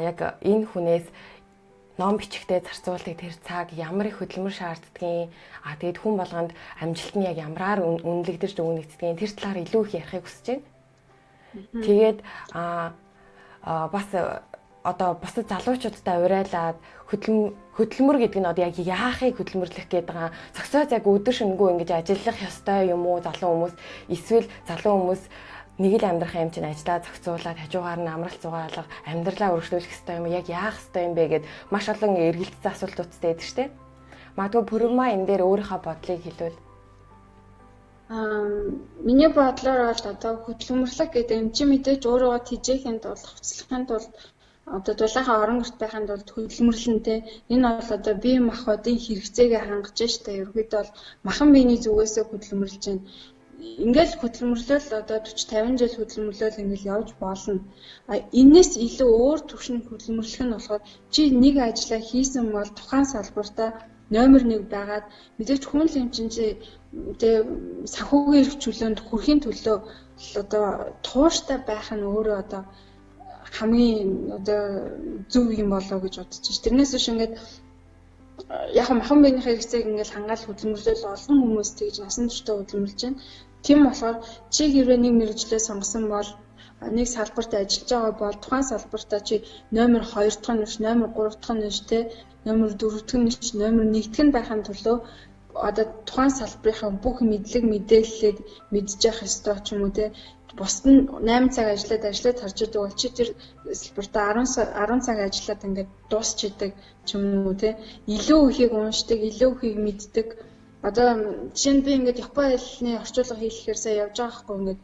яг энэ хүнээс ном бичихтэй зарцуулдаг тэр цаг ямар их хөдөлмөр шаарддгийг тэгээд хүн болгонд амжилт нь яг ямраар үнэлэгдэж өгнэгддгийг тэр талаар илүү их ярихыг хүсэж байна. Тэгээд бас одоо бусад залуучуудтай урайлаад хөдөлмөр гэдэг нь одоо яг яахыг хөдөлмөрлөх гэдэг байгаа. Зөксөөд яг өдөр шөнөгүй ингэж ажиллах ёстой юм уу залуу хүмүүс эсвэл залуу хүмүүс нэг л амьдрах юм чинь ажиллаа зохицуулаад хажуугаар нь амралт зугаалга амьдралаа өргөжлүүлэх ёстой юм яг яах ёстой юм бэ гэд маш олон эргэлтсэн асуултуудтай байдаг шүү дээ. Магадгүй Пүрүма энэ дээр өөрийнхөө бодлыг хэлвэл миний бодлоор бол одоо хөдөлмөрлөх гэдэг юм чи мэдээж өөрөө тижээхийн тулд хувцлахын тулд одоо дулаахан орон гэрт байхын тулд хөдөлмөрлөнтэй энэ бол одоо бие махбодын хэрэгцээгээ хангаж штэ ерөөдөө бол махан биений зүгээсээ хөдөлмөрлж байна. Ингээл хөдөлмөрлөл одоо 40-50 жил хөдөлмөрлөл ингээл явж болно. Энээс илүү өөр түвшний хөдөлмөрлөх нь болохоор чи нэг ажлаа хийсэн бол тухайн салбартаа номер 1 байгаад мэдээж хүн л юм чинь тэгээ санхүүгийн эрх чөлөөнд хүрэхийн төлөө одоо тууштай байх нь өөрөө одоо хамгийн одоо зөв юм болоо гэж бодож байна. Тэрнээс биш ингээд яг махан биений хэрэгцээг ингээл хангаал хөдөлмөрлөл олон хүмүүс тэгж насан туршдаа хөдөлмөрлж байна. Тийм болохоор чи хэрвээ нэг мэргэжлээ сонгосон бол нэг салбарт ажиллаж байгаа бол тухайн салбартаа чи номер 2 дахь нь биш, номер 3 дахь нь биш те, номер 4 дахь нь биш, номер 1 дахь нь байхын төлөө одоо тухайн салбарынхаа бүх мэдлэг мэдээллийг мэдж явах ёстой ч юм уу те. Бусд нь 8 цаг ажиллаад харж байгаа бол чи тэр салбартаа 10 цаг ажиллаад ингээд дуусчихдаг ч юм уу те. Илүү ихийг уншдаг, илүү ихийг мэддэг. Одоо жишээ нь би ингээд Японы хэлний орчуулга хийхээр сая явж байгаа хгүй ингээд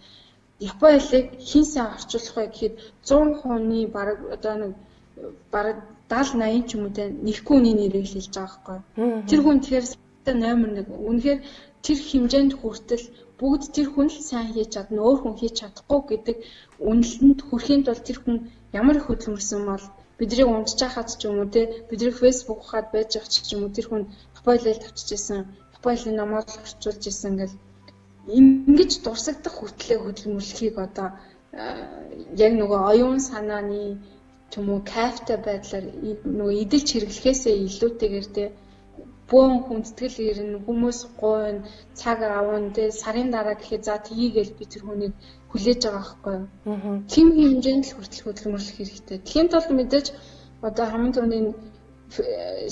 Японы хэлийг хин сайн орчуулах вэ гэхэд 100% бараг одоо нэг бараг 70-80 ч юм уу те нэхгүй үний нэрийг хэлж байгаа байхгүй. Тэр хүн тэгэхээр номер 1. Үнэхээр тэр хэмжээнд хүртэл бүгд тэр хүн л сайн хийж чадна, өөр хүн хийж чадахгүй гэдэг үнэлтэнд хүрэхэд бол тэр хүн ямар их хөдөлмөрсөн бол бидний унтж байхад ч юм уу те бидний фэйсбુક хаад байж байгаа ч юм уу тэр хүн хапойлол тавьчихсан, хапойлын номоор орчуулж исэн ингээл ингэж дурсагдах хүртлээр хөдөлмөрлөхийг одоо яг нөгөө оюун санааны ч юм уу кайфтай байдлаар нөгөө эдэлж хэрэглэхээсээ илүүтэйгээр те бөөн хүндэтгэл ирнэ, хүмүүс гойно, цаг аавн те сарын дараа гэхэд за тгийгээл би тэр хүнийг хүлээж байгаа байхгүй юу. Тэм хэмжээнд л хүртэл хөдөлмөрлөх хэрэгтэй. Тэхийн тулд мэдээж одоо хамгийн түрүүний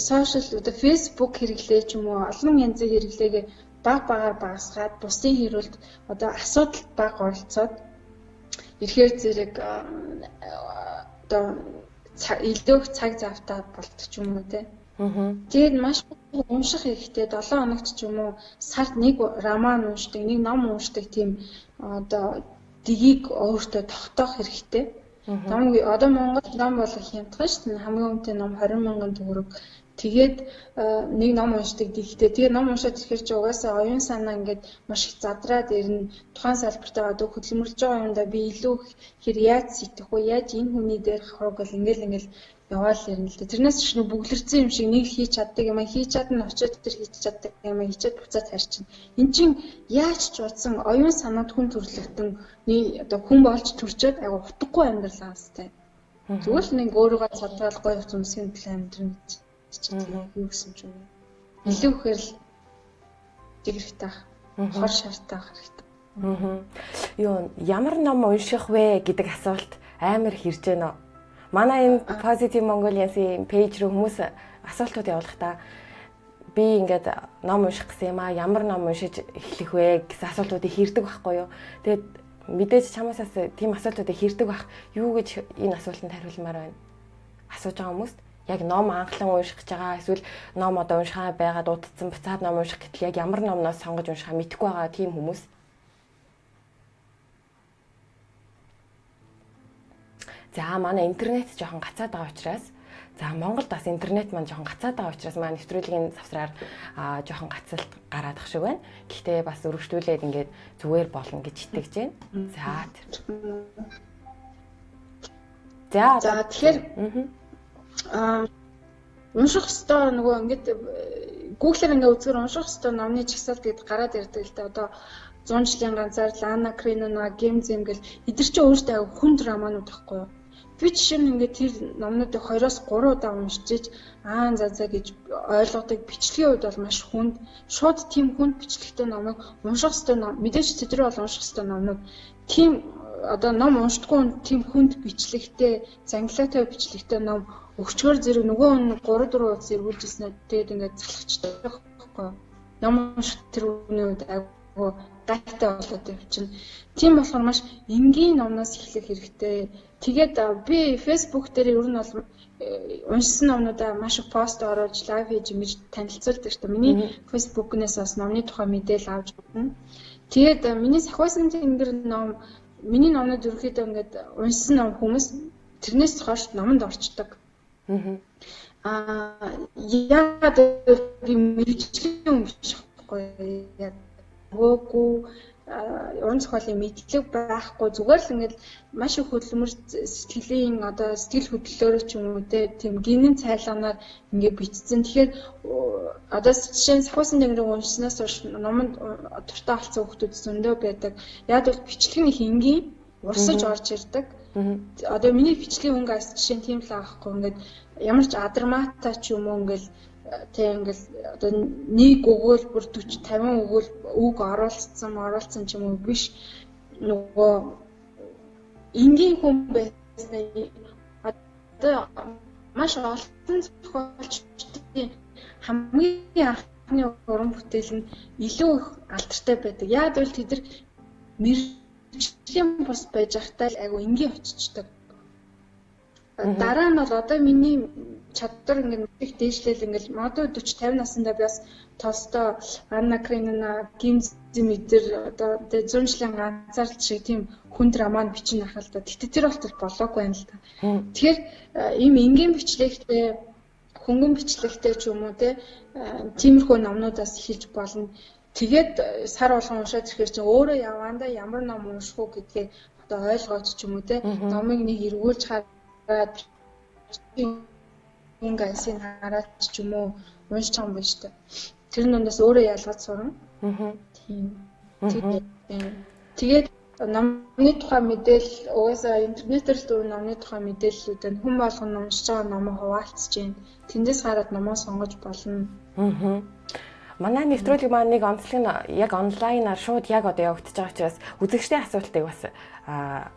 сошиал одоо фэйсбુક хэрэглээ ч юм уу олон янзын хэрэглээгээ багаар багасгаад бусдын хэрүүлд одоо асуудалд баг оролцоод ирэхээр зэрэг одоо илүү цаг завтаа болт ч юм уу те. Тэгээд маш унших хэрэгтэй 7 хоногт ч юм уу сард нэг роман уншдаг, нэг ном уншдаг тийм одоо дгийг өөртөө тогтоох хэрэгтэй. Одоо Монгол ном болох хямдхан шүү дээ. Хамгийн үнэтэй ном 20 мянган төгрөг. Тэгээд нэг ном уншдаг дийгтэй. Тэгээд ном уншаад ирэхээр ч угаасаа оюун санаа ингээд маш их задраад ирнэ. Тухайн салбартаа одоо хөдөлмөрлж байгаа юмдаа би илүү хэр яаж сэтгэх вэ? Яаж энэ хүний дээр хавраг гэл ингээл яваал ирнэ л дээ. Тэрнээс ч нэг бүглэрсэн юм шиг нэг хийж чаддаг юм хийж чадна очиод тэр хийж чаддаг юм хийчихэд буцаад харчин. Эн чинь яаж ч утсан оюун санаанд хүн төрлөختөн одоо хүн болж төрчөөд айгу утгагүй амьдрал аастай. Зүгээр л нэг өөрийгөө цадгаал гоё хүмүүсийн төлөө амьдрын гэж юу гэсэн ч юм. Илүү ихээр л жигэрхтэй хор шартаа хэрэгтэй. Юу ямар ном унших вэ гэдэг асуулт амар хэрж байна. Манай энэ Positive Mongolians-ийн пэйж рүү хүмүүс асуултууд явуулахдаа би ингээд ном унших гэсэн юм аа ямар ном уншиж эхлэх вэ гэсэн асуултуудыг хэрдэг байхгүй юу. Тэгээд мэдээж чамаасаас тийм асуултуудыг хэрдэг байх юу гэж энэ асуултанд хариулмаар байна. Асууж байгаа хүмүүст яг ном анхлан унших гэж байгаа эсвэл ном одоо уншихаа байгаад удацсан буцаад ном унших гэтэл яг ямар номноос сонгож уншихаа мэдэхгүй байгаа тийм хүмүүс. За манай интернет жоохон гацаад байгаа учраас за Монголд бас интернет маань жоохон гацаад байгаа учраас манай нэвтрүүлгийн завсраар жоохон гацалт гараад ах шиг байна. Гэхдээ бас өргөжтүүлээд ингээд зүгээр болно гэж итгэж байна. За тэгэхээр унших хэвээр нөгөө ингээд Google-аар ингээд үзгээр унших хэвээр номны чагсаалт гэдэг гараад ирдэг л да. Одоо 100 жилийн ганцаар Лана Кренина, Гемзэм гэл эдгээр чинь өөртөө хүнд романууд байхгүй юу? Би жишээ нь ингээд тэр номнуудыг 2-оос 3 удаа уншиж за гэж ойлгодог бичлэгийн үед бол маш хүнд шууд тийм хүнд бичлэгтэй номыг унших хэвээр ном мэдээж тэдрээ бол унших хэвээр номнууд тийм одоо ном уншдаггүй тийм хүнд бичлэгтэй зангилаатай бичлэгтэй ном өгчгөр зэрэг нөгөө хүн 3-4 удаа зэргүүлжсэн тэгээд ингээд залхацдаг байхгүй ном унших тэр үний үед айгу гайтай болоод явчихна. Тийм болохоор маш энгийн номноос эхлэх хэрэгтэй. Тэгээд би Facebook дээр ер нь бол уншсан номнуудаа маш их пост оруулж лайв хийж ингэж танилцуулдаг шүү дээ. Миний Facebook-нээс бас номны тухай мэдээлэл авч байна. Тэгээд миний сахиусан тэнгэр ном миний номнууд ерөөхдөө ингээд уншсан ном хүмүүс тэрнээс хойш номонд орчдөг. Яагаад би мэрэгчлийн уншихгүй яг гоогүй уран зохиолын мэдлэг байхгүй зүгээр л ингээд маш их хөдөлмөр сэтгэлийн одоо сэтгэл хөдлөлөөр ч юм уу тийм гинэн цайлганаар ингээд бичсэн. Тэгэхээр одоо жишээ нь сахиусан тэнгэрийг уншсанаас хойш номонд дуртай болсон хүмүүс зөндөө байдаг. Яг бол бичлэг нь энгийн урсаж орж ирдэг. Одоо миний бичлэгийн өнгөс жишээ нь тийм л аахгүй ингээд ямар ч адармаатай ч юм уу ингээд тэг ингээл одоо нэг өгүүлбэр 40 50 үг оруулсан ч юм уу биш нөгөө энгийн хүн байснаа одоо маш олон зохиолчдын хамгийн анхны уран бүтээл нь илүү их алдартай байдаг. Яг л тэд нар мэргэжлийн бус байж байхдаа л айгу энгийн очичдаг. Дараа нь бол одоо миний чадвар ингээд их дээшлэл ингээд магадгүй 40 50 наснда би бас Толстой, Анна Каренина, Гимзи мэдэр одоо 100 жилийн ганцаарл шиг тийм хүнд роман бичин ахал та. Тэгтээ тэр болтол болоогүй байна л та. Тэгэхээр ийм энгийн бичлэгтэй, хөнгөн бичлэгтэй ч юм уу те тиймэрхүү номнуудаас эхэлж болно. Тэгээд сар болгон уншаад ирэхээр чинь өөрөө яваандаа ямар ном унших уу гэдгийг одоо ойлгоод ч юм уу те номыг нэг эргүүлж хараад гайсыг хараад ч юм уу уншиж байгаа юм байна шүү дээ. Тэр нүндээс өөрөө ялгаад сурна. Тийм. Тэгээд номны тухай мэдээлэл угаасаа интернетээр л дөрвөн номны тухай мэдээллүүдэн хүн болгон уншиж байгаа номоо хуваалцж байна. Тэндээс хараад номоо сонгож болно. Манай нэвтрүүлэг маань нэг онцлог нь яг онлайнаар шууд яг одоо явагдаж байгаа учраас үзэгчдийн асуултыг бас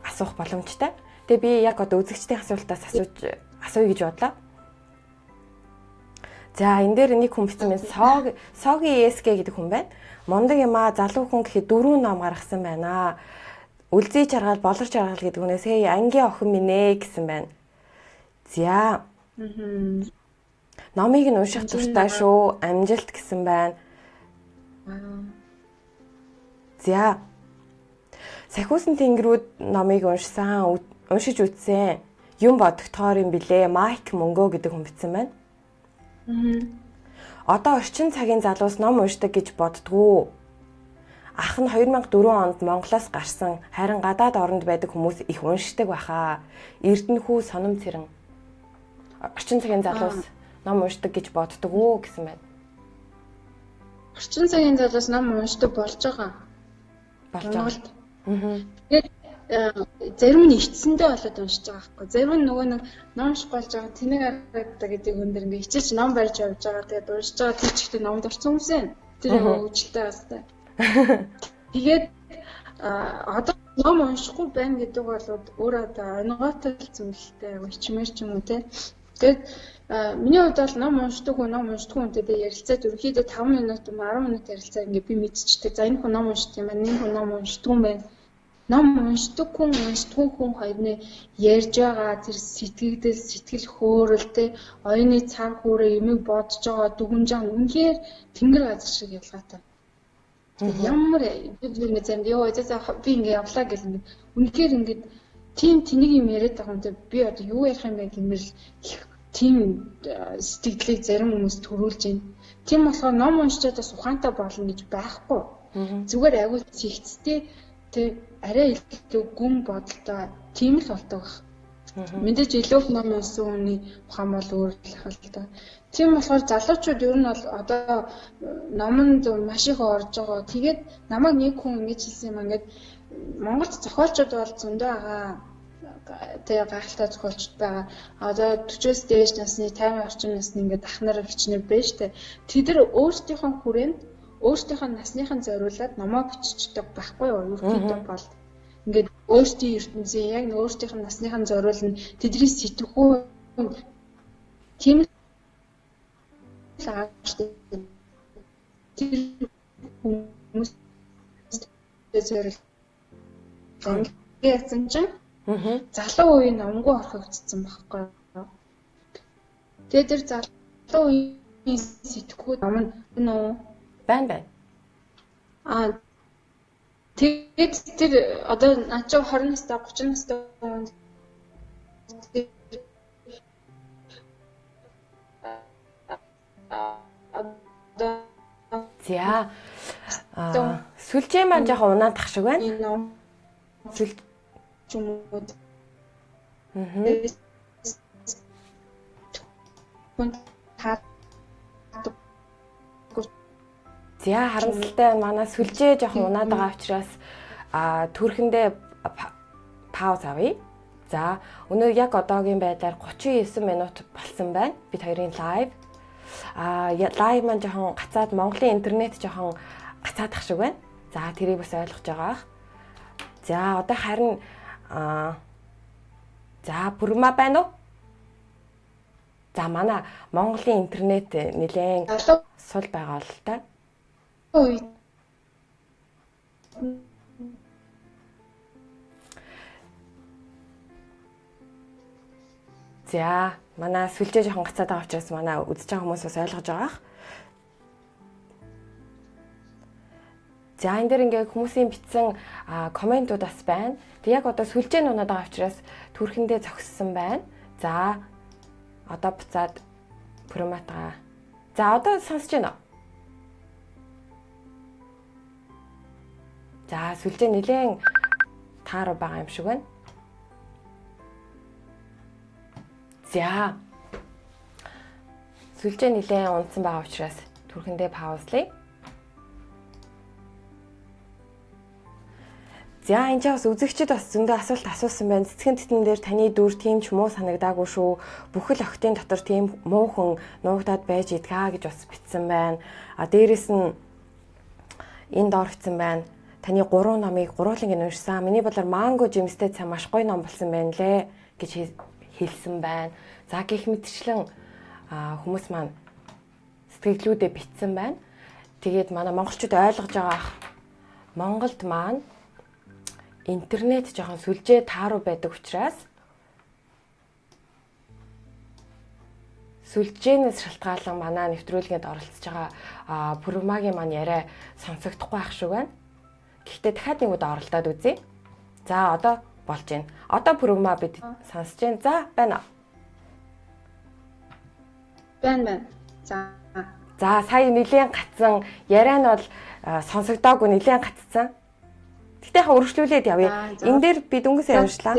асуух боломжтой. Тэгээ би яг одоо үзэгчдийн асуултаас асууя гэж бодлоо. За энэ дээр нэг хүн бичсэн байна. Соги ESG гэдэг хүн байна. Мундаг юм аа залуу хүн гэхэд 4 ном гаргасан байна. Үлзий чаргаал, болор чаргаал гэдэг хүнээс хей ангийн охин минь ээ гэсэн байна. За. Номыг нь унших дуртай шүү. Амжилт гэсэн байна. За. Сахиусан тэнгэрүүд номыг уншиж үзсэн. Юм бодогдохоор юм билээ. Майк Мөнгөө гэдэг хүн бичсэн байна. Одоо орчин цагийн залуус ном уншдаг гэж боддгоо. Ах нь 2004 онд Монголоос гарсан харин гадаад оронд байдаг хүмүүс их уншдаг байхаа. Эрдэнэхүү соном цэрэн. Орчин цагийн залуус ном уншдаг гэж боддгоо гэсэн байна. Орчин цагийн залуус ном уншдаг болж байгаа. Болж байгаа. Тэгээд зарим нь ичсэндээ болоод уншиж байгаа байхгүй. Зарим нь нөгөө нэг ном унших болж байгаа тэнийг харагдаа гэдэг өндөр ингээ хичээж ном барьж явж байгаа. Тэгээд уншиж байгаа тэр чигтээ номд орсон хүмүүс ээ. Тэр хөвгөлтэй бастай. Тэгээд одоо ном уншихгүй байна гэдэг бол өөрөө одоо онгойтой зүйлтэй ичмэр ч юм уу те. Тэгээд миний хувьд бол ном уншдаггүй үнтэй би ярилцаад ерөөхдөө 5 минут 10 минут ярилцаа ингээ би мэдчихдэг. За энэ хүн ном уншдаг юм байна. Энэ хүн ном уншдаг юм байна. Ном уншдаг хүн хоёрны ярьж байгаа тэр сэтгэл хөөрөлтэй оюуны цар хүрээ юмыг бодож байгаа дүгнжаа үнэхээр тэнгэр газар шиг ялгаатай. Ямар би зэмд ёо би ингээ явлаа гэл ингээ үнэхээр ингээ тийм тэнийг юм яриад байгаа юм би одоо юу ярих юм бэ гэмээр тийм сэтгэлийг зарим хүмүүс төрүүлж байна. Тийм болохоор ном уншчаад бас ухаантай болно гэж байхгүй. Зүгээр агуул зихцтэй тэг арай илүү гүн бодолтой тийм л болдог баг. Мэдээж илүү ном уншсан хүний ухаан бол өөр л ахалтай. Тийм болохоор залуучууд ер нь бол одоо номонд маш их орж байгаа. Тэгээд намайг нэг хүн ингэж хэлсэн юм ингээд Монголд зохиолчид бол зөндөө байгаа. Тэгээ гайхалтай зохиолчд байгаа. Одоо 40-с дээш насны 50 орчим насны ингээд ахнаар бичнэр байна штэ. Тэд нар өөрсдийнхөө хүрээнд өөрсдийнхөө насныхан зориулаад номоо биччихдэг байхгүй юу? Ерөнхийдөө бол ингээд өөрсдийн ертөнцийн яг өөрсдийнх нь насныхан зориулна тэдний сэтгхүү тийм л ааштай тэр хүмүүс зориулсан гэсэн чинь залуу үеийн номгүй орхигдсон байхгүй юу? Тэгээд тэр залуу үеийн сэтгхүүд ном нь байна. Тэгээд тэр одоо над чи 20 настай 30 настай хүн За сүлжээ маань жоохон унаадах шиг байна. Сүлж юм уу? За харамсалтай манай сүлжээ жоохон унаад байгаа учраас төрхөндөө пауз авъя. За өнөө яг одоогийн байдлаар 39 минут болсон байна. Бид хоёрын лайв. Лайв маань жоохон гацаад Монголын интернет жоохон гацаадах шиг байна. За тэрийг бас ойлгож байгаа. За одоо харин за бүрмэ байна уу? За манай Монголын интернет нэлээд сул байгаа л та. Ой. За манай сүлжээ жоохон гацаад байгаа учраас манай үзэж байгаа хүмүүс бас ойлгож байгаа. За энэ дээр ингээ хүмүүсийн бичсэн комментууд бас байна. Тэг яг одоо сүлжээ нунаад байгаа учраас түрхэндээ зогссон байна. За одоо буцаад проматгаа. За одоо сонсож байна уу? За сүлжээ нэлээд тааруу байгаа юм шиг байна. За сүлжээ нэлээд унтсан байгаа учраас түрхэндээ паузлая. За энэ ч бас үзэгчид бас зөндөө асуулт асуусан байна. Цэцгэн тэтэн дээр таны дүр тийм ч муу санагдаагүй шүү. Бүхэл охтын дотор тийм муухан нуугдаад байж идгаа гэж бас бичсэн байна. Дээрэс нь энд орчихсон байна. Таны 3 номыг гурууланг уншсан. Миний бодлоор Манго Жимстэй цаа маш гоё ном болсон байна лээ гэж хэлсэн байна. За гэх мэтчлэн хүмүүс маань сэтгэлдлүүдээ бичсэн байна. Тэгээд манай монголчууд ойлгож байгаа Монголд маань интернет жоохон сүлжээ тааруу байдаг учраас сүлжээнээс шалтгаалan манай нэвтрүүлгэнд оролцож байгаа Пүрмагийн маань яриа сонсогдохгүй байх шиг байна. Гэхдээ дахиад нэг удаа оролдоод үзье. За одоо болж байна. Одоо Пүрма бид сонсож байна. За байна. Байна. За сая нэлээд гацсан яриа нь бол сонсогдоогүй нэлээд гацсан. Гэтэ яха өргөжлүүлээд явъя. Энэ дээр би дүнгээсээ уншлаа.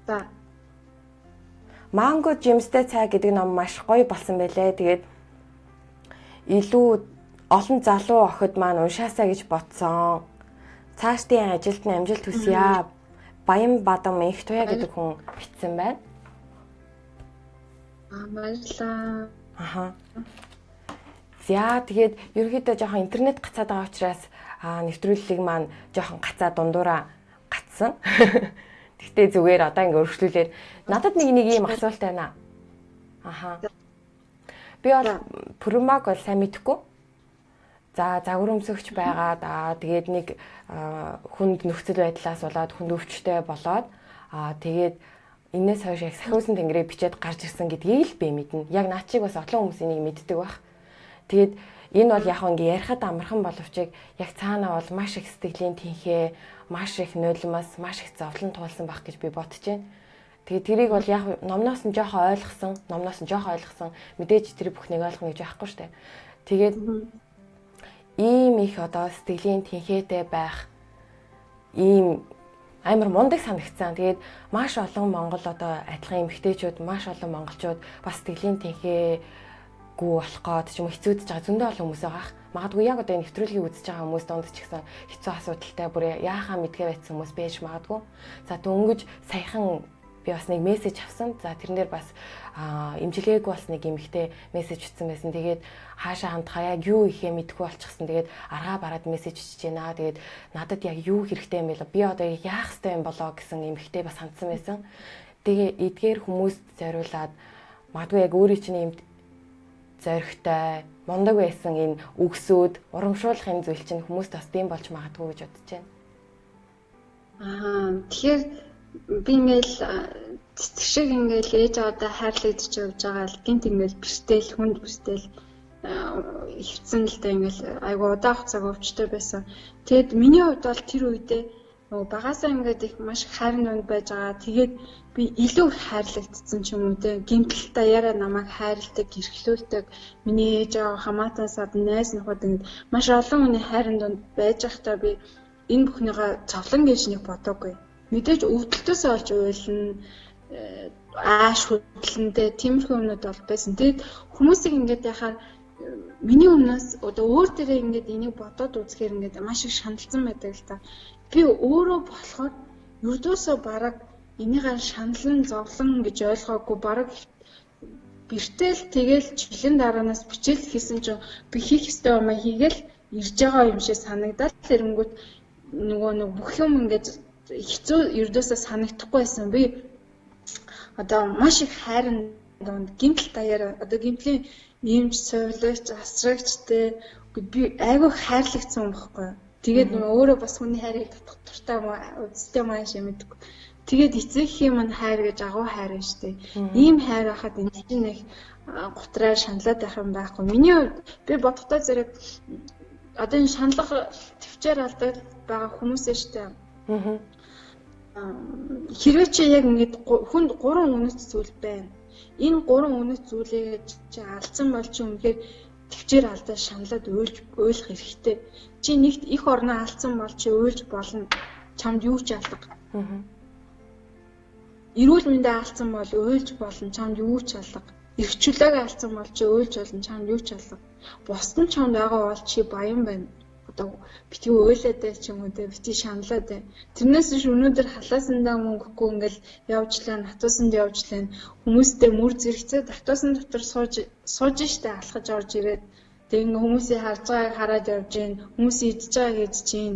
За. Манго Жимстэй цай гэдэг ном маш гоё болсон байлээ. Тэгээд илүү олон залуу охид маань уншаасаа гэж бодсон. Цаашдын ажилд нь амжилт хүсье. Баян бадам их туяа гэдэг хүн бичсэн байна. Баярлалаа. За тэгээд ерөнхийдөө жоохон интернет гацаад байгаа учраас нэвтрүүлгийг маань жоохон гацаа дундуураа гацсан. Гэхдээ зүгээр одоо ингээ өргөжлүүлээд надад нэг ийм асуулт байна. Би бол Пүрмаг бол сайн мэдэхгүй. За загварамсөгч байгаад тэгээд нэг хүнд нөхцөл байдлаас болоод хүнд өвчтэй болоод тэгээд энээс хойш яг сахиусан тэнгэрээ бичээд гарч ирсэн гэдгийг л би мэднэ. Яг наачиг бас олон хүмүүс энийг мэддэг байх. Тэгээд энэ бол яг ингээ ярихад амархан боловч яг цаанаа бол маш их сэтгэлийн тэнхээ, маш их нулимс, маш их зовлон туулсан байх гэж би бодож байна. Тэгээд тэрийг бол яг номноос нь жоохон ойлгосон, мэдээж тэр бүхнийг ойлгоно гэж байхгүй шүү дээ. Тэгээд ийм их одоо сэтгэлийн тэнхээтэй байх ийм амар мундаг санагцсан. Тэгээд маш олон монгол одоо адилхан эмэгтэйчүүд, маш олон монголчууд бас сэтгэлийн тэнхээгүй болох гээд ч юм хэцүүдж байгаа зөндөө олон хүмүүс байгаа. Магадгүй яг одоо нэвтрүүлгийг үзэж байгаа хүмүүс донд ч гэсэн хэцүү асуудалтай бүр яахаа мэдгээ байсан хүмүүс байж магадгүй. За дөнгөж саяхан би бас нэг мессеж авсан. За тэрэн дээр бас имжлэгээгүй бас нэг эмэгтэй мессеж бичсэн байсан. Тэгээд хаашаа хандхаа яг юу ихээ мэдэхгүй болчихсон. Тэгээд аргаа бараад мессеж бичиж байна. Тэгээд надад яг юу хэрэгтэй юм бэ? Би одоо яах ёстой юм болоо гэсэн эмэгтэй бас хандсан байсан. Тэгээ эдгээр хүмүүст зориулаад магадгүй яг өөрийн чинь юм зоригтой, мундаг байсан энэ үгсүүд, урамшуулах юм зүйл чинь хүмүүст бас дэм болж магадгүй гэж бодож байна. Тэгэхээр би ингээл цэцэг шиг ингээл ээж аваадаа хайрлагдчих явж байгаа л гинт ингээл бэртэл хүнд бүстэл хөвцөн л дээ ингээл айгу удаах цаг өвчтэй байсан. Тэгэд миний хувьд бол тэр үедээ нөгөө багасаа ингээд их маш хайрын дунд байж байгаа. Тэгээд би илүү хайрлагдсан ч юм уу те. Гинтэлтэй яриа намайг хайрладаг, гэрхлүүлдэг. Миний ээж аваа хамаатан сад найз нөхөд ингээд маш олон хүний хайрын дунд байж байхдаа би энэ бүхнийгээ цовлон гэж нэг бодоогүй. Мэдээж өвдөлтөөс олж уйлна, ааш хөдлөнтэй тиймэрхүү юмнууд бол байсан. Тэгэд хүмүүсийг ингээд яхаар миний өмнөөс одоо өөр дээрээ ингээд энийг бодоод үзэхээр ингээд маш их шаналсан байдаг л та. Би өөрөө болохоор ердөөсөө бараг энийгээр шаналн зовлон гэж ойлгоогүй бараг бэртэл тэгэл жилийн дараанаас бичээл хийсэн чинь би хийх ёстой юм хийгээл ирж байгаа юм шиг санагдаад тэрэнгүүт нөгөө нэг бүх юм ингээд хэцүү ердөөсөө санагдахгүй байсан. Би одоо маш их хайрын донд гинтл даяараа одоо гинтлийн иймж совлогч асрагчтэй би айгүй хайрлагдсан юм баггүй. Тэгээд нөгөө өөрөө бас хүний хайрыг татах туртай маа үзтэй маа шиг мэдгүй. Тэгээд эцэгхийн минь хайр гэж агуу хайр нь штэ. Ийм хайр байхад энэ чинь нэг гутраа шаналаад байх юм байхгүй. Миний хувьд би бодохдоо зэрэг одоо энэ шаналга төвчээр алдаг байгаа хүмүүсээ штэ. Хэрвээ чи яг ингэж хүнд 3 үнэт зүйл байна. Энэ 3 үнэт зүйлээ чи алдсан бол чи үнэхээр төвчээр алдаа шаналаад ойлгох хэрэгтэй. Чи нэгт их орноо алдсан бол чи уйлж болно. Чамд юу ч алга. Эрүүл мэндээ алдсан бол уйлж болно. Чамд юу ч алга. Эрхчлөөг алдсан бол чи уйлж болно. Чамд юу ч алга. Бусдын чамд байгаа бол чи баян байна. Одоо битгий уйлаад бай ч юм уу те битгий шаналаад бай. Тэрнээс биш өнөөдөр халаасандаа мөнгөгүй ингээл явжлаа, натуусанд явжлаа. Хүмүүстэй мөр зэрэгцээ татуусан дотор сууж штэ алхаж орж ирээд тэг ингээ хүмүүсийн харж байгааг хараад явж гин, хүмүүсийн идж байгааг идж гин,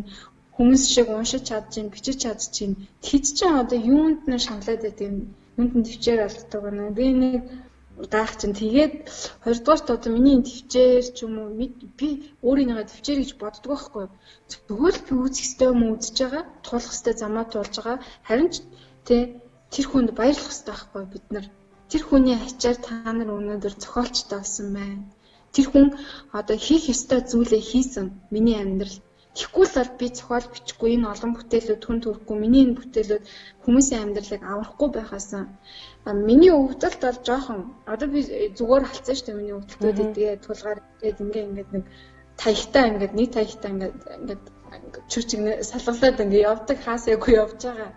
хүмүүс шиг уншиж чадж гин, бичиж чадж гин. Тэд чинь одоо юунд нь шаналаад байдаг юм? Юунд нь төвчээр алддаг байна. Би нэг даах чинь тэгээд хоёрдугаарт одоо миний төвчээр ч юм уу би өөрийнхөө төвчээр гэж боддог байхгүй. Зүгээр л би үүсэх ёстой юм үзэж байгаа, туулах ёстой замаа туулж байгаа. Харин ч тэр хүнд баярлах ёстой байхгүй бид нар. Тэр хүний ачаар та нар өнөөдөр зохиолчтой болсон байна. Тэр хүн одоо хийх ёстой зүйлээ хийсэн миний амьдрал. Тэгэхгүй л бол би зохиол бичихгүй энэ олон бүтээлүүд хүн төрөхгүй миний энэ бүтээлүүд хүмүүсийн амьдралыг аврахгүй байхаасан. Миний өвдөлт бол жоохон одоо би зүгээр халцсан шүү дээ миний өвдөлтүүд тэгээд тулгаар тэгээд ингээд нэг таягтай ингээд нэг таягтай ингээд чүрчиг салгалаад ингээд явдаг хаасаагүй явж байгаа.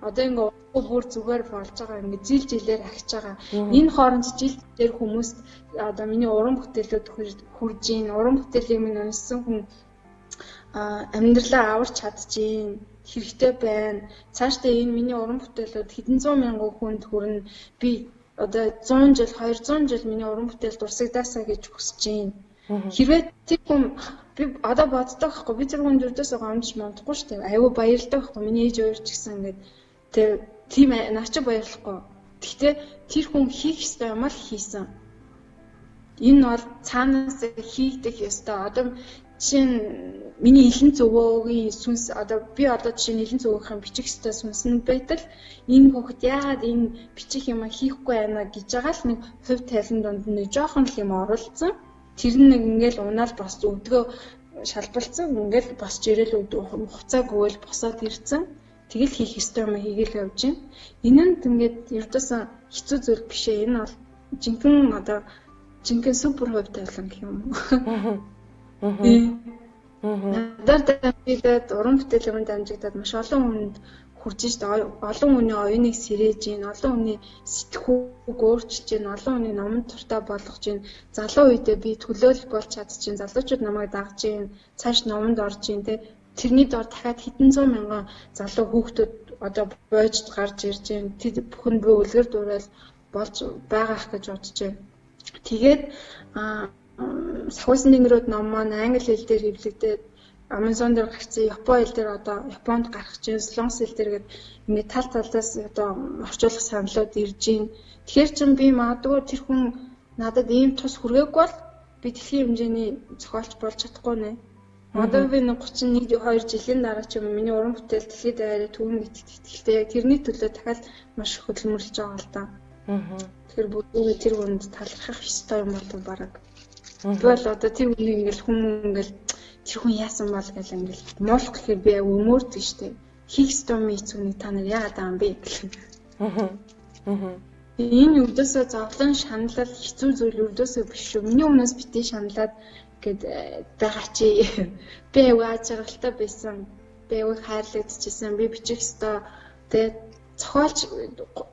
Одоо ингээд бүр зүгээр болж байгаа ингээд жил жилээр ахиж байгаа. Энэ хооронд жил жилээр хүмүүс одоо миний уран бүтээлүүд хурж ийн уран бүтээлийг минь уншсан хүн амьдралаа аварч чадчихээн хэрэгтэй байна. Цаашдаа энэ миний уран бүтээлүүд хэдэн зуун мянган хүнд хүрнэ. Би одоо 100 жил, 200 жил миний уран бүтээл дурсагдаасаа гэж хүсэж байна. Хэрвээ тэр хүн би одоо боддог байхгүй би тэр хүнд өрдөөсөө гомдж мандахгүй шүү дээ. Аюу баярлдаг байхгүй миний ээж өөр ч гэсэн ингээд тийм наач баярлахгүй. Гэхдээ тэр хүн хийх ёстой юм л хийсэн. Энэ бол цаанаас хийгдэх ёстой. Одоо чинь миний илэн зөвөөгийн сүнс одоо би одоо жишээ нь илэн зөвөөгийнхэн бичих ёстой сүнс нь байтал энэ хүүхэд яагаад энэ бичих юм хийхгүй байна гэж байгаа л нэг хувь тайлан донд нэг жоохон л юм оруулсан. Тэр нэг ингээл унаал бас өвдгөө шалбалцсан ингээл босч ирээл хуцаагүй л босоод ирсэн. Тэгэл хийх ёстой юм хийгээл явж байна. Энэ нь ингээд ердөөсөн хэцүү зүйл биш ээ. Энэ бол жинхэнэ супер хувь тайлан гэх юм уу. Надад дамжигдаад уран бүтээлээр дамжигдаад маш олон хүнд хүрж штэ олон хүний оюуныг сэрээж гин олон хүний сэтгхүүг өөрчилж гин олон хүний номон туртаа болгож гин залуу үедээ би төлөөлөл болж чадчихин залуучууд намайг дагж гин цааш номонд орж гин тэрний дор дахиад хэдэн зуун мянган залуу хүүхдүүд одоо бойжд гарч ирж гин тэд бүхэн би үлгэр дуурайл болж байгаах гэж бодож байна. Тэгээд Сахиусан тэнгэрүүд ном маань англи хэл дээр хэвлэгдээд Amazon дээр гарсан Япон хэл дээр одоо Японд гарах чинь Солонгос хэл дээр гээд ингээд тал талаас одоо орчуулах саналууд ирж байна. Тэгэхээр чин би магадгүй тэр хүн надад ийм тус хүргээг бол би дэлхийн хэмжээний зохиолч болж чадахгүй нэ. Одоо би 31 2 жилийн дараа ч юм миний уран бүтээл дэлхийд даяараа төвөн итгэхдээ яг тэрний төлөө дахиад маш хөдөлмөрлөж байгаа л да. Тэгэхээр бүгд тэр хүнд талархах ёстой юм болов бараг. Тэгвэл одоо тэр үнийг ингээл хүмүүс ингээл тэр хүн яасан бол гэж ингээл муулах гэхээр би өмөрдөг штэ. Хийх ёстой юм ийцүүнийг та нар яагаад байгаа юм бэ гэх. Энэ өдөөсөө зовлон шаналл хэцүү зүйл өдөөсөө биш шүү. Миний өмнөөс битээ шаналаад гээд байгаа чи би аяаж жаргалтай байсан. Би аяг хайрлагдчихсан. Би бичих ёстой. Тэгээд зохиолч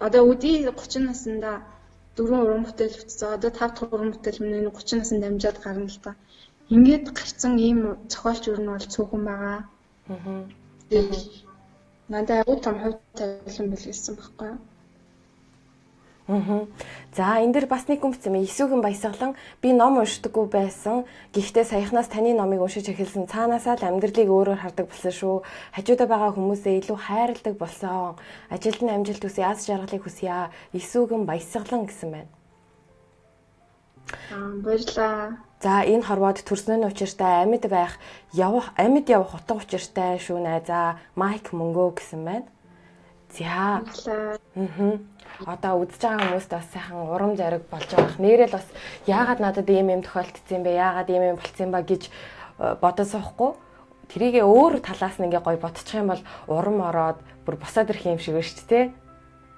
одоо өдий 30 наснда 4 уран бүтээл бүтсэн. Одоо 5 дахь уран бүтээл минь 30 наснд дамжаад гарна л та. Ингээд гарцсан ийм зохиолч юу нь бол цөөхөн байгаа. Надад аюу том хувь тавилан билгэсэн байхгүй юу? За энэ дэр бас нэг хүн бичсэн юм. Эсүүхэн баясгалан би ном уншдаггүй байсан. Гэхдээ саяхнаас таны номыг уншиж эхэлсэн. Цаанаасаа л амьдралыг өөрөөр хардаг болсон шүү. Хажуудаа байгаа хүмүүсээ илүү хайрладаг болсон. Ажилд нь амжилт хүсье, аз жаргалыг хүсье. Эсүүхэн баясгалан гэсэн байна. Баярлалаа. За энэ хорвоод төрсөн нь учиртай амьд явах утга учиртай шүү нэ. За майк мөнгөө гэсэн байна. За. Баярлалаа. Одоо үзэж байгаа хүмүүст бас сайхан урам зориг болж байгаа. Нэрэл бас яагаад надад ийм тохиолдсон юм бэ? Яагаад ийм болцсон юм ба гэж бодож суухгүй. Тэрийгээ өөр талаас нь ингээ гоё бодчих юм бол урам ороод бүр босоод ирэх юм шиг байна шүү дээ.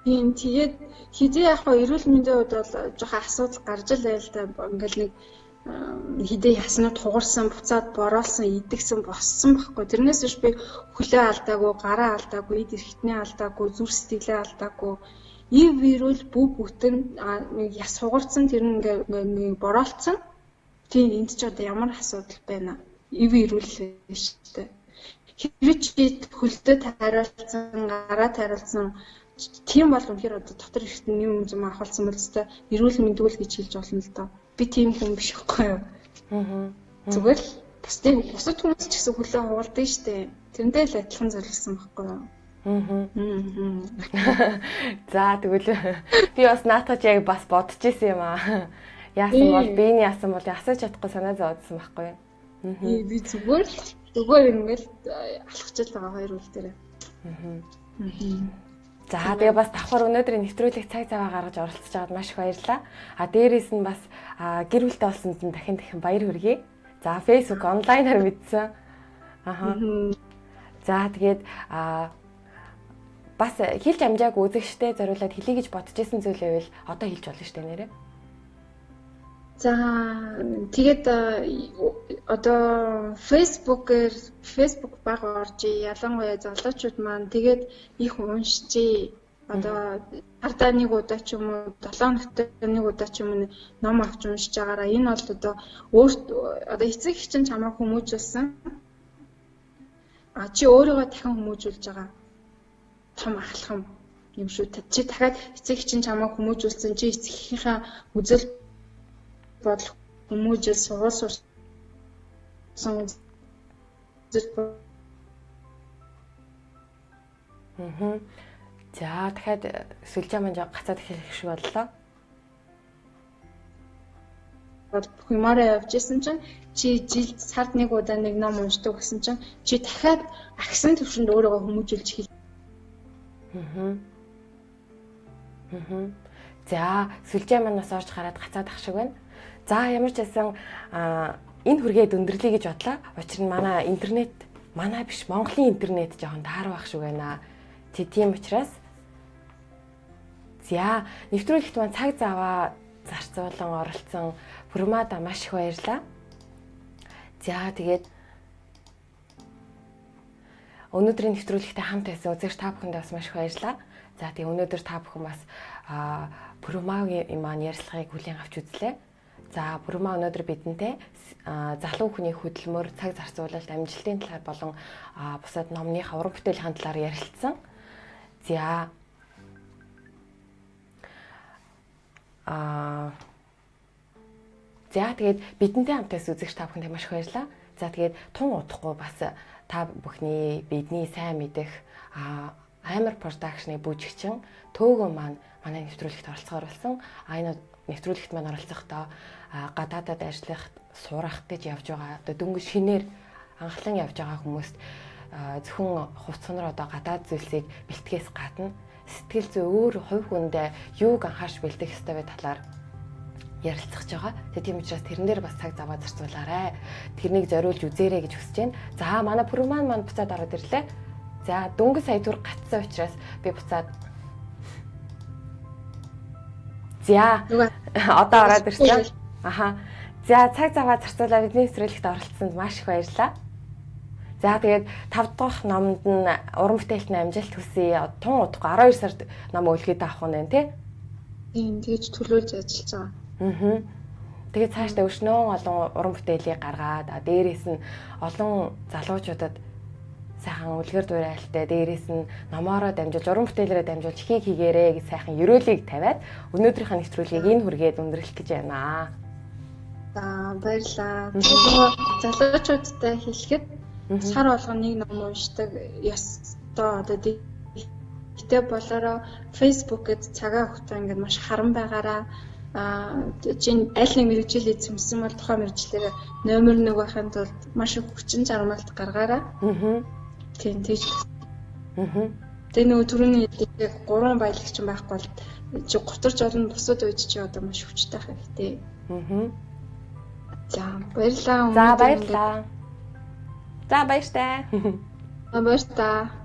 Тийм тэгээд хизээ яг хаа эрүүл мэндийн хувьд бол жоохон асуудал гарч л байл та. Ингээл нэг хидээ яснууд хугарсан, буцаад бороолсон, идэгсэн, боссон байхгүй. Тэрнээс биш би хөлөө алдаагүй, гараа алдаагүй, эд эрхтний алдаагүй, зүрх сэтгэлээ алдаагүй. Ив вирус бүх бүтэн нэг яс хугарсан тэр ингээ бороолцсон. Тийм энд ч одоо ямар асуудал байна. Ив вирус шүү дээ. Хэрвээ чи хөлдөө тайруулсан, гараа тайруулсан тийм бол үнэхээр одоо дотор эрхтэн юм юм ахуулсан бол өстой эрүүл мэндгүүл гэж хэлж болно л доо. Би тийм хүн биш байхгүй юу? Зүгээр л бусад хүмүүс ч гэсэн хөлөө хугалдаг штэ. Тэрнтэй л адилхан зорилгосон байхгүй юу? За тэгвэл би бас наатач яг бас бодож исэн юм аа. Яасан бол биений яасан бол асууж чадахгүй санаа зовдсон байхгүй юу? Би зүгээр ингээл алхаж л байгаа хоёр үл дээр. За тэгээ бас давхар өнөөдрийн нэвтрүүлэг цаг цаваа гаргаж оролцож байгаад маш их баярлалаа. Дээрээс нь бас гэр бүлтэй олсонд нь дахин баяр хүргэе. За Facebook онлайнаар мэдсэн. За тэгээд бас хэлж амжааг үзэгчтэй зориулаад хэлье гэж бодож исэн зүйл байвал одоо хэлж болно шүү дээ нэрээ. За тэгээд одоо Facebook баг орж ялангуяа залуучууд маань тэгээд их уншиж одоо ардаа нэг удаа ч юм уу 7 хоногт нэг удаа ч юм уу ном авч уншиж байгаараа энэ бол одоо одоо эцэг их чинь чамайг хүмүүжүүлсэн чи өөрийгөө дахин хүмүүжүүлж байгаа том ахлахам юм шүү. Чи дахиад эцэг их чинь чамайг хүмүүжүүлсэн чи эцэгийнхээ үзэл бодол хүмүүжил сурсан. За дахиад сүлжээ маань гацаад их шиг боллоо. Хэмээрээ явжсэн чинь чи жилд сард нэг удаа нэг ном уншдаг гэсэн чинь чи дахиад агсан төвшөнд өөрийгөө хүмүүжүүлж хэл. За сүлжээ маань бас орж гараад гацаад ах шиг байна. За ямар ч байсан энэ хүргээд өндөрлөе гэж бодлоо. Учир нь манай интернет, манай биш Монголын интернет жоохон таарах байх шиг байна. Тийм учраас за нэвтрүүлэгт маань цаг заваа зарцуулан оролцсон Пүрмада маш их баярлалаа. За тэгээд өнөөдрийн нэвтрүүлэгтээ хамт байсан үзэгч та бүхэндээ бас маш их баярлалаа. За тэгээд өнөөдөр та бүхэн бас Пүрмагийн маань ярилцлагыг хүлээн авч үзлээ. За Пүрма өнөөдөр бидэнтэй залуу хүний хөдөлмөр, цаг зарцуулалт, амжилтын талаар болон бусад номныхаа уран бүтээлийн талаар ярилцсан. За тэгээд бидэнтэй хамтаас үзэгч та бүхэнд маш их баярлалаа. За тэгээд тун удахгүй бас та бүхний бидний сайн мэдэх Амар продакшны бүжигчин Төөгөө маань манай нэвтрүүлэгт оролцохоор болсон. Энэ нэвтрүүлэгт маань оролцохдоо гадаадад ажиллах, сурах гэж явж байгаа. Одоо дөнгөж шинээр анхлан явж байгаа хүмүүст зөвхөн хувцснаар одоо гадаад зүйлсийг бэлтгэхээс гадна сэтгэл зүй өөр хувь хүндээ юуг анхаарч бэлдэх ёстой вэ талаар ярилцах байгаа. Тийм учраас тэрэн дээр бас цаг заваа зарцуулаарай. Тэрнийг зориулж үзээрэй гэж хүсэж байна. За манай Пүрман маань буцаад ороод ирлээ. За дөнгөж сая түр гацсан учраас би буцаад за одоо ороод ирсэн. За цаг заваа зарцуулаад бидний нэвтрүүлэгт оролцсонд маш их баярлалаа. За тэгээд 5 дахь номонд нь уран бүтээлтний амжилт хүсье. Тун удахгүй 12 сард ном өлгөөд авах нь тий. Тийм тэгж төлөөлж ажиллаж байгаа. Тэгээд цаашдаа өшнөө олон уран бүтээлийг гаргаад дээрээс нь олон залуучуудад сайхан үлгэр дуурайлтай дээрээс нь номоороо дамжуулж уран бүтээлээрээ дамжуулж хийгээрэй гэж сайхан ерөөлийг тавиад өнөөдрийнхөө нэвтрүүлгийг энэ хүргээд өндөрлөх гэж байна. За баярлалаа. Залуучуудтай хэлэхэд сар болгоно нэг ном уншдаг ёстой одоо гэтээ болоороо Facebook-д цагаа өгтөө ингээд маш харан байгаараа чинь аль нэг мэрэгжил эзэмсэн бол тухайн мэрэгчлэрээ номер 1 байхын тулд маш их хүчин чармаалт гаргаараа. Тийм тийж. Тэгээ нөгөө түрүүний яг 3 баялагч байхгүй бол гутарч олон бусад үед чи одоо маш хүчтэй хэрэгтэй. За баярлалаа. За баярлалаа. За баяртай. Баярлалаа.